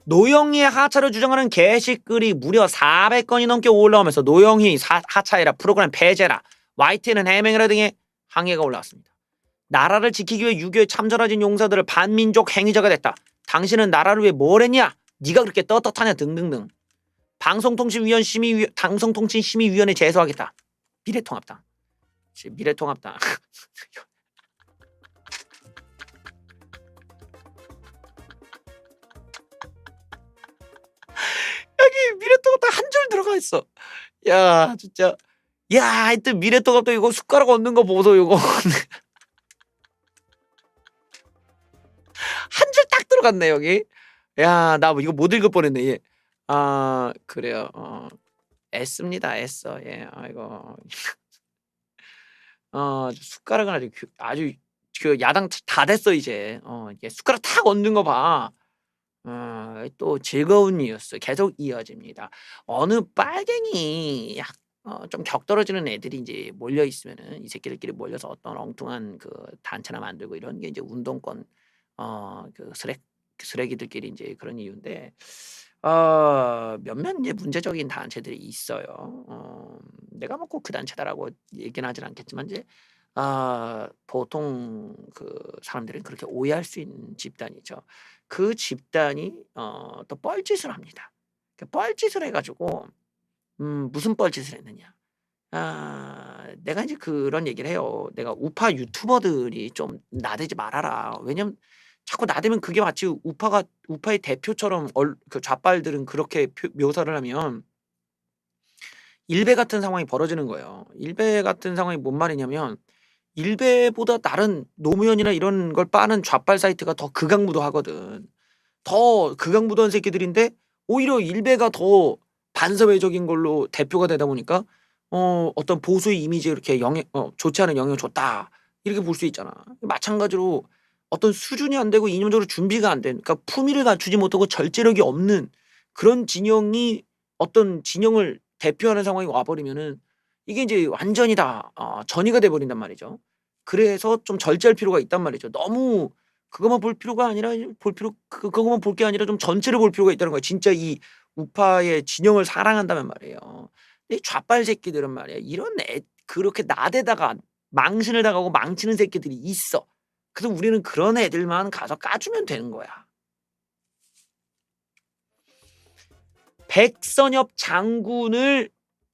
노영희의 하차를 주장하는 게시글이 무려 400건이 넘게 올라오면서 노영희 하차해라, 프로그램 폐지해라, YTN은 해명해라 등의 항의가 올라왔습니다. 나라를 지키기 위해 6.25에 참전하진 용사들을 반민족 행위자가 됐다. 당신은 나라를 위해 뭘 했냐? 네가 그렇게 떳떳하냐? 등등등. 방송통신심의위원회 제소하겠다. 미래통합당. 미래통합당. 여기 미래통합당 한 줄 들어가 있어. 야 진짜. 야 하여튼 미래통합당 이거 숟가락 얹는 거 보소 이거. 한 줄 딱 들어갔네 여기. 야 나 이거 못 읽을 뻔했네. 예. 그래요. 애씁니다. 애써. 예. 아이고. 숟가락은 아주 그 야당 다 됐어 이제. 이게 숟가락 탁 얹는 거 봐. 또 즐거운 뉴스 계속 이어집니다. 어느 빨갱이 좀 격떨어지는 애들이 이제 몰려 있으면은 이 새끼들끼리 몰려서 어떤 엉뚱한 그 단체나 만들고 이런 게 이제 운동권 그 쓰레기들끼리 이제 그런 이유인데 몇몇 이제 문제적인 단체들이 있어요. 내가 뭐 꼭 그 단체다라고 얘기는 하진 않겠지만 이제 보통 그 사람들은 그렇게 오해할 수 있는 집단이죠. 그 집단이 또 뻘짓을 합니다. 그 뻘짓을 해가지고 무슨 뻘짓을 했느냐? 내가 이제 그런 얘기를 해요. 내가 우파 유튜버들이 좀 나대지 말아라. 왜냐면 자꾸 나대면 그게 마치 우파의 대표처럼 그 좌빨들은 그렇게 묘사를 하면 일베 같은 상황이 벌어지는 거예요. 일베 같은 상황이 뭔 말이냐면 일베보다 다른 노무현이나 이런 걸 빠는 좌빨 사이트가 더 극악무도하거든. 더 극악무도한 새끼들인데 오히려 일베가 더 반사회적인 걸로 대표가 되다 보니까 어떤 보수의 이미지에 이렇게 좋지 않은 영향을 줬다. 이렇게 볼 수 있잖아. 마찬가지로 어떤 수준이 안 되고 이념적으로 준비가 안 된, 그러니까 품위를 갖추지 못하고 절제력이 없는 그런 진영이 어떤 진영을 대표하는 상황이 와버리면은 이게 이제 완전히 다 전이가 돼버린단 말이죠. 그래서 좀 절제할 필요가 있단 말이죠. 너무 그것만 볼 필요가 아니라 그것만 볼 게 아니라 좀 전체를 볼 필요가 있다는 거예요. 진짜 이 우파의 진영을 사랑한다면 말이에요. 이 좌빨 새끼들은 말이야. 이런 그렇게 나대다가 망신을 당하고 망치는 새끼들이 있어. 그래서 우리는 그런 애들만 가서 까주면 되는 거야. 백선엽 장군을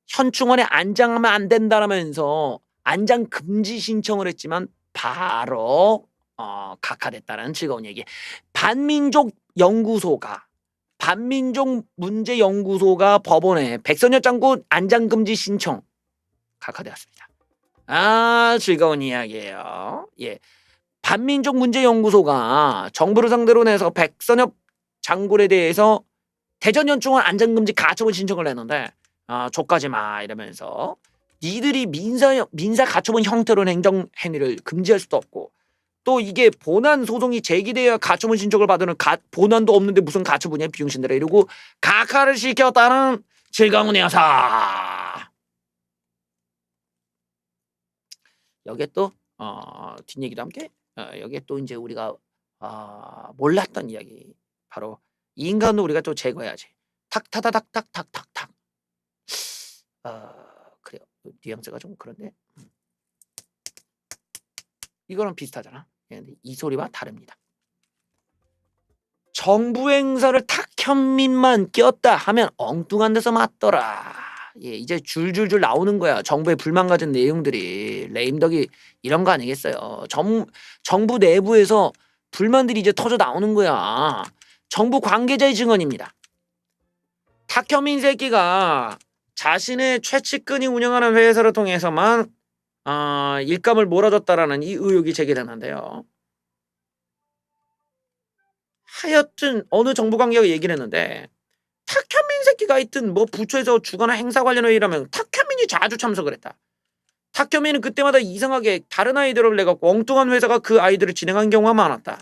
현충원에 안장하면 안 된다라면서 안장 금지 신청을 했지만 바로 각하됐다는 즐거운 얘기. 반민족 문제연구소가 법원에 백선엽 장군 안장 금지 신청 각하되었습니다. 즐거운 이야기예요. 예. 반민족 문제연구소가 정부를 상대로 내서 백선엽 장군에 대해서 대전현충원 안장금지 가처분 신청을 했는데 족가지 마 이러면서 니들이 민사 가처분 형태로는 행정 행위를 금지할 수도 없고 또 이게 본안 소송이 제기되어야 가처분 신청을 받으는 본안도 없는데 무슨 가처분이야 비용신들아 이러고 각하를 시켰다는 즐거운 녀석. 여기에 또 뒷얘기도 함께 여기에 또 이제 우리가 몰랐던 이야기 바로 이 인간도 우리가 또 제거해야지. 탁타다닥탁탁탁탁. 그래요. 뉘앙스가 좀 그런데 이거랑 비슷하잖아. 근데 이 소리와 다릅니다. 정부 행사를 탁현민만 꼈다 하면 엉뚱한 데서 맞더라. 예, 이제 줄줄줄 나오는 거야. 정부에 불만 가진 내용들이 레임덕이 이런 거 아니겠어요. 정부 내부에서 불만들이 이제 터져 나오는 거야. 정부 관계자의 증언입니다. 탁현민 새끼가 자신의 최측근이 운영하는 회사를 통해서만 일감을 몰아줬다라는 이 의혹이 제기되는데요. 하여튼 어느 정부 관계가 얘기를 했는데 탁현민 새끼 새끼가 하여튼 뭐 부처에서 주거나 행사 관련 회의라면 탁현민이 자주 참석을 했다. 탁현민은 그때마다 이상하게 다른 아이디어를 내갖고 엉뚱한 회사가 그 아이디어를 진행한 경우가 많았다.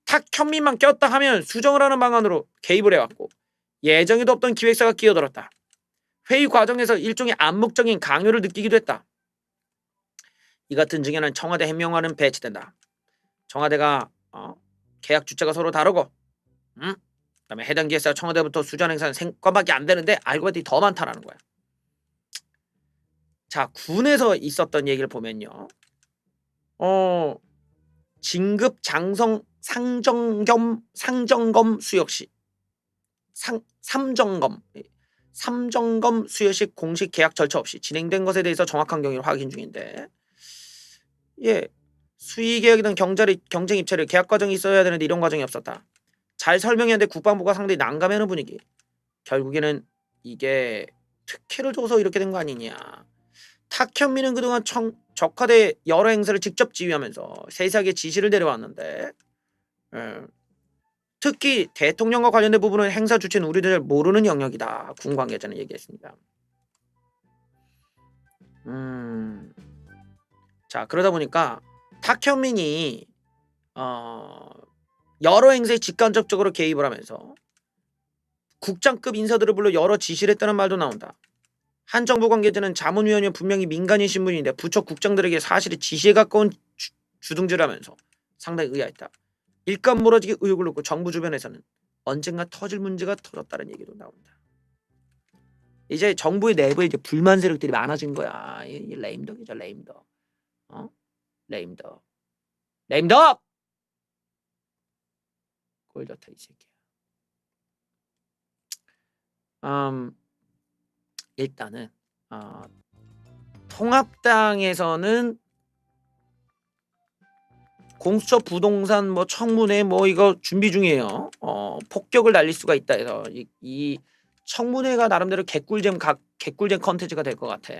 탁현민만 꼈다 하면 수정을 하는 방안으로 개입을 해왔고 예정에도 없던 기획사가 끼어들었다. 회의 과정에서 일종의 암묵적인 강요를 느끼기도 했다. 이 같은 증인은 청와대 해명관은 배치된다. 청와대가 계약 주체가 서로 다르고 그다음에 해당 기획사가 청와대부터 수전 행사는 생건밖에 안 되는데 알고 봤더니 더 많다라는 거야. 자, 군에서 있었던 얘기를 보면요. 진급 장성 상정검 수여시 삼정검 수여시 공식 계약 절차 없이 진행된 것에 대해서 정확한 경위를 확인 중인데, 예, 수의 계약이든 경쟁 입찰을 계약 과정이 있어야 되는데 이런 과정이 없었다. 잘 설명했는데 국방부가 상당히 난감해하는 분위기. 결국에는 이게 특혜를 줘서 이렇게 된 거 아니냐. 탁현민은 그동안 적화대 여러 행사를 직접 지휘하면서 세세하게 지시를 내려왔는데, 특히 대통령과 관련된 부분은 행사 주체는 우리도 잘 모르는 영역이다. 군 관계자는 얘기했습니다. 자, 그러다 보니까 탁현민이 여러 행사에 직간접적으로 개입을 하면서 국장급 인사들을 불러 여러 지시를 했다는 말도 나온다. 한 정부 관계자는 자문위원회는 분명히 민간인 신분인데 부처 국장들에게 사실에 지시에 가까운 주둥질을 하면서 상당히 의아했다. 일감 몰아지게 의혹을 놓고 정부 주변에서는 언젠가 터질 문제가 터졌다는 얘기도 나온다. 이제 정부의 내부에 이제 불만 세력들이 많아진 거야. 이 레임덕이죠, 레임덕. 레임덕! 꼴 좋다 이 새끼야. 일단은 통합당에서는 공수처 부동산 뭐 청문회 뭐 이거 준비 중이에요. 폭격을 날릴 수가 있다 해서 이 청문회가 나름대로 개꿀잼 컨텐츠가 될 것 같아.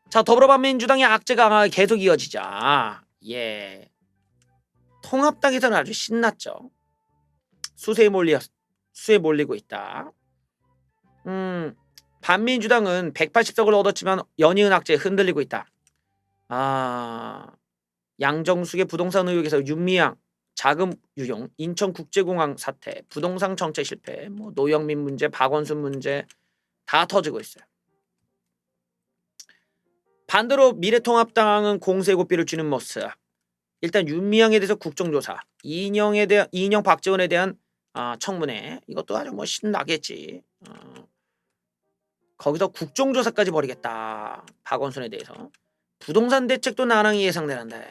자, 더불어민주당의 악재가 계속 이어지자. 예, 통합당에서는 아주 신났죠. 수세에 몰리고 있다. 반민주당은 180석을 얻었지만 연이은 악재에 흔들리고 있다. 양정숙의 부동산 의혹에서 윤미향 자금 유용, 인천국제공항 사태, 부동산 정책 실패, 뭐 노영민 문제, 박원순 문제 다 터지고 있어요. 반대로 미래통합당은 공세고삐를 쥐는 모습. 일단 윤미향에 대해서 국정조사, 이인영 박지원에 대한 청문회, 이것도 아주 뭐 신나겠지. 거기서 국정조사까지 벌이겠다. 박원순에 대해서. 부동산 대책도 나랑이 예상되는데.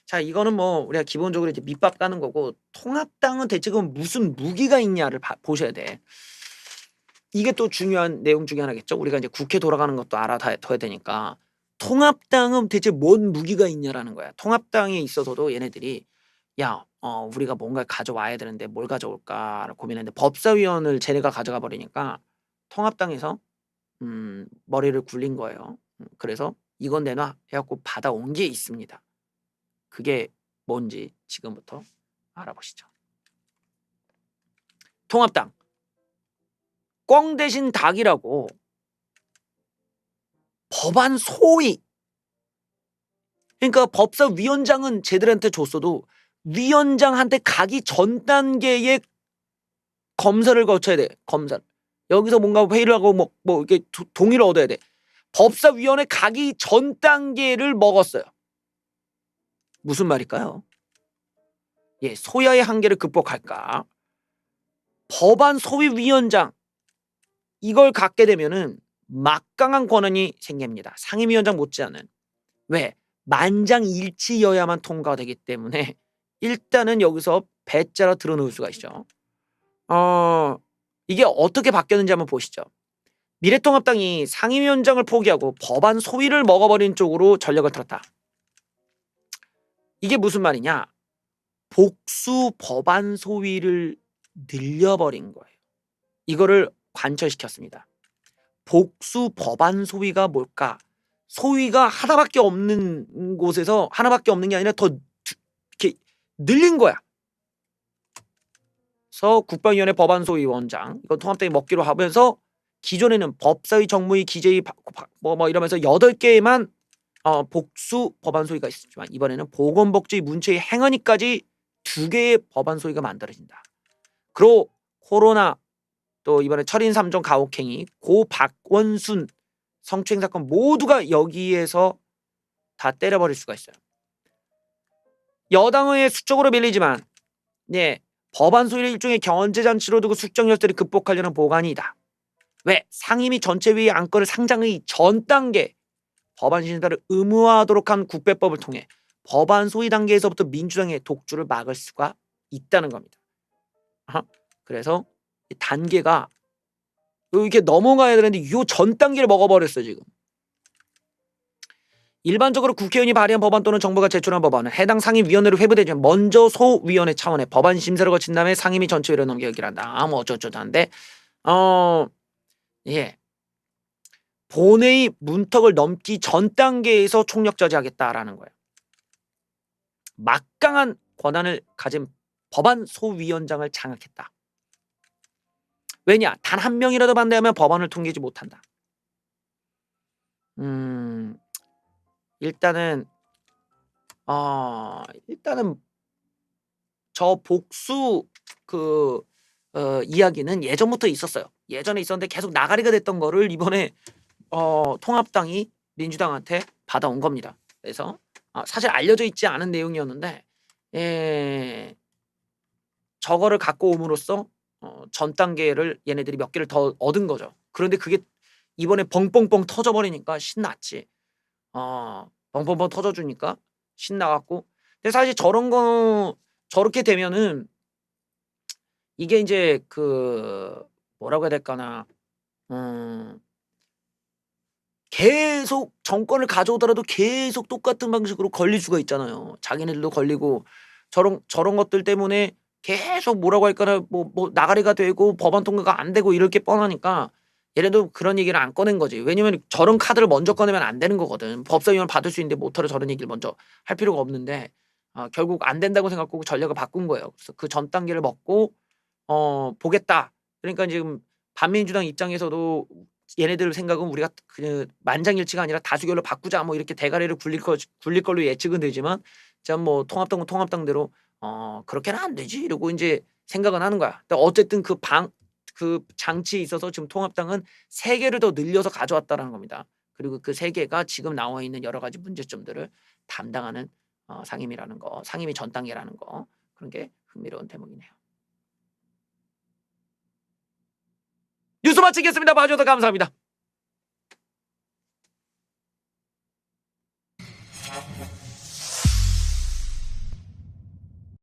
자, 이거는 뭐 우리가 기본적으로 이제 밑밥 까는 거고, 통합당은 대체 무슨 무기가 있냐를 보셔야 돼. 이게 또 중요한 내용 중에 하나겠죠. 우리가 이제 국회 돌아가는 것도 알아둬야 되니까. 통합당은 대체 뭔 무기가 있냐라는 거야. 통합당에 있어서도 얘네들이 우리가 뭔가를 가져와야 되는데 뭘 가져올까를 고민했는데 법사위원을 쟤네가 가져가 버리니까 통합당에서 머리를 굴린 거예요. 그래서 이건 내놔 해갖고 받아온 게 있습니다. 그게 뭔지 지금부터 알아보시죠. 통합당 꽝 대신 닭이라고 법안 소위, 그러니까 법사위원장은 쟤들한테 줬어도 위원장한테 가기 전 단계의 검사를 거쳐야 돼. 검사. 여기서 뭔가 회의를 하고 뭐 이렇게 동의를 얻어야 돼. 법사위원회 가기 전 단계를 먹었어요. 무슨 말일까요? 예, 소야의 한계를 극복할까? 법안 소위위원장 이걸 갖게 되면은 막강한 권한이 생깁니다. 상임위원장 못지않은. 왜? 만장일치여야만 통과가 되기 때문에 일단은 여기서 배짜로 들어놓을 수가 있죠. 이게 어떻게 바뀌었는지 한번 보시죠. 미래통합당이 상임위원장을 포기하고 법안 소위를 먹어버린 쪽으로 전력을 틀었다. 이게 무슨 말이냐? 복수 법안 소위를 늘려버린 거예요. 이거를 관철시켰습니다. 복수 법안 소위가 뭘까? 소위가 하나밖에 없는 곳에서 하나밖에 없는 게 아니라 더 이렇게 늘린 거야. 국방위원회 법안소위원장 이건 통합당이 먹기로 하면서 기존에는 법사위, 정무위, 기재위 뭐 이러면서 8개만 복수 법안소위가 있었지만 이번에는 보건복지위, 문체위, 행안위까지 2개의 법안소위가 만들어진다. 그리고 코로나 또 이번에 철인 3종 가혹행위, 고 박원순 성추행 사건 모두가 여기에서 다 때려버릴 수가 있어요. 여당의 수적으로 밀리지만 법안 소위를 일종의 견제장치로 두고 수적 열쇠를 극복하려는 보관이다. 왜? 상임위 전체회의 안건을 상정의 전 단계 법안 심사를 의무화하도록 한 국배법을 통해 법안 소위 단계에서부터 민주당의 독주를 막을 수가 있다는 겁니다. 그래서 이 단계가 이렇게 넘어가야 되는데 이 전 단계를 먹어버렸어요 지금. 일반적으로 국회의원이 발의한 법안 또는 정부가 제출한 법안은 해당 상임위원회로 회부되지만 먼저 소위원회 차원의 법안 심사를 거친 다음에 상임위 전체회의로 넘겨기를 한다. 뭐 어쩌고저쩌고 한데 본회의 문턱을 넘기 전 단계에서 총력저지하겠다라는 거예요. 막강한 권한을 가진 법안 소위원장을 장악했다. 왜냐? 단 한 명이라도 반대하면 법안을 통과하지 못한다. 일단은 저 복수 이야기는 예전부터 있었어요. 예전에 있었는데 계속 나가리가 됐던 거를 이번에 통합당이 민주당한테 받아온 겁니다. 그래서 사실 알려져 있지 않은 내용이었는데 저거를 갖고 옴으로써 전 단계를 얘네들이 몇 개를 더 얻은 거죠. 그런데 그게 이번에 벙뻥뻥 터져버리니까 신났지. 벙벙벙 터져주니까 신나갖고. 근데 사실 저런 거 저렇게 되면은 이게 이제 뭐라고 해야 될까나 계속 정권을 가져오더라도 계속 똑같은 방식으로 걸릴 수가 있잖아요. 자기네들도 걸리고 저런 것들 때문에 계속 뭐라고 할까나 뭐 나가리가 되고 법안 통과가 안 되고 이럴 게 뻔하니까 얘네도 그런 얘기를 안 꺼낸 거지. 왜냐면 저런 카드를 먼저 꺼내면 안 되는 거거든. 법사위원 받을 수 있는데 못하러 저런 얘기를 먼저 할 필요가 없는데 결국 안 된다고 생각하고 전략을 바꾼 거예요. 그래서 그 전 단계를 먹고 보겠다. 그러니까 지금 반민주당 입장에서도 얘네들 생각은 우리가 만장일치가 아니라 다수결로 바꾸자 뭐 이렇게 대가리를 굴릴 걸로 예측은 되지만 뭐 통합당은 통합당대로 그렇게는 안 되지 이러고 이제 생각은 하는 거야. 근데 어쨌든 그 장치에 있어서 지금 통합당은 3개를 더 늘려서 가져왔다는 겁니다. 그리고 그 3개가 지금 나와 있는 여러 가지 문제점들을 담당하는 상임위라는 거, 상임위 전 단계라는 거, 그런 게 흥미로운 대목이네요. 뉴스 마치겠습니다. 봐주셔서 감사합니다.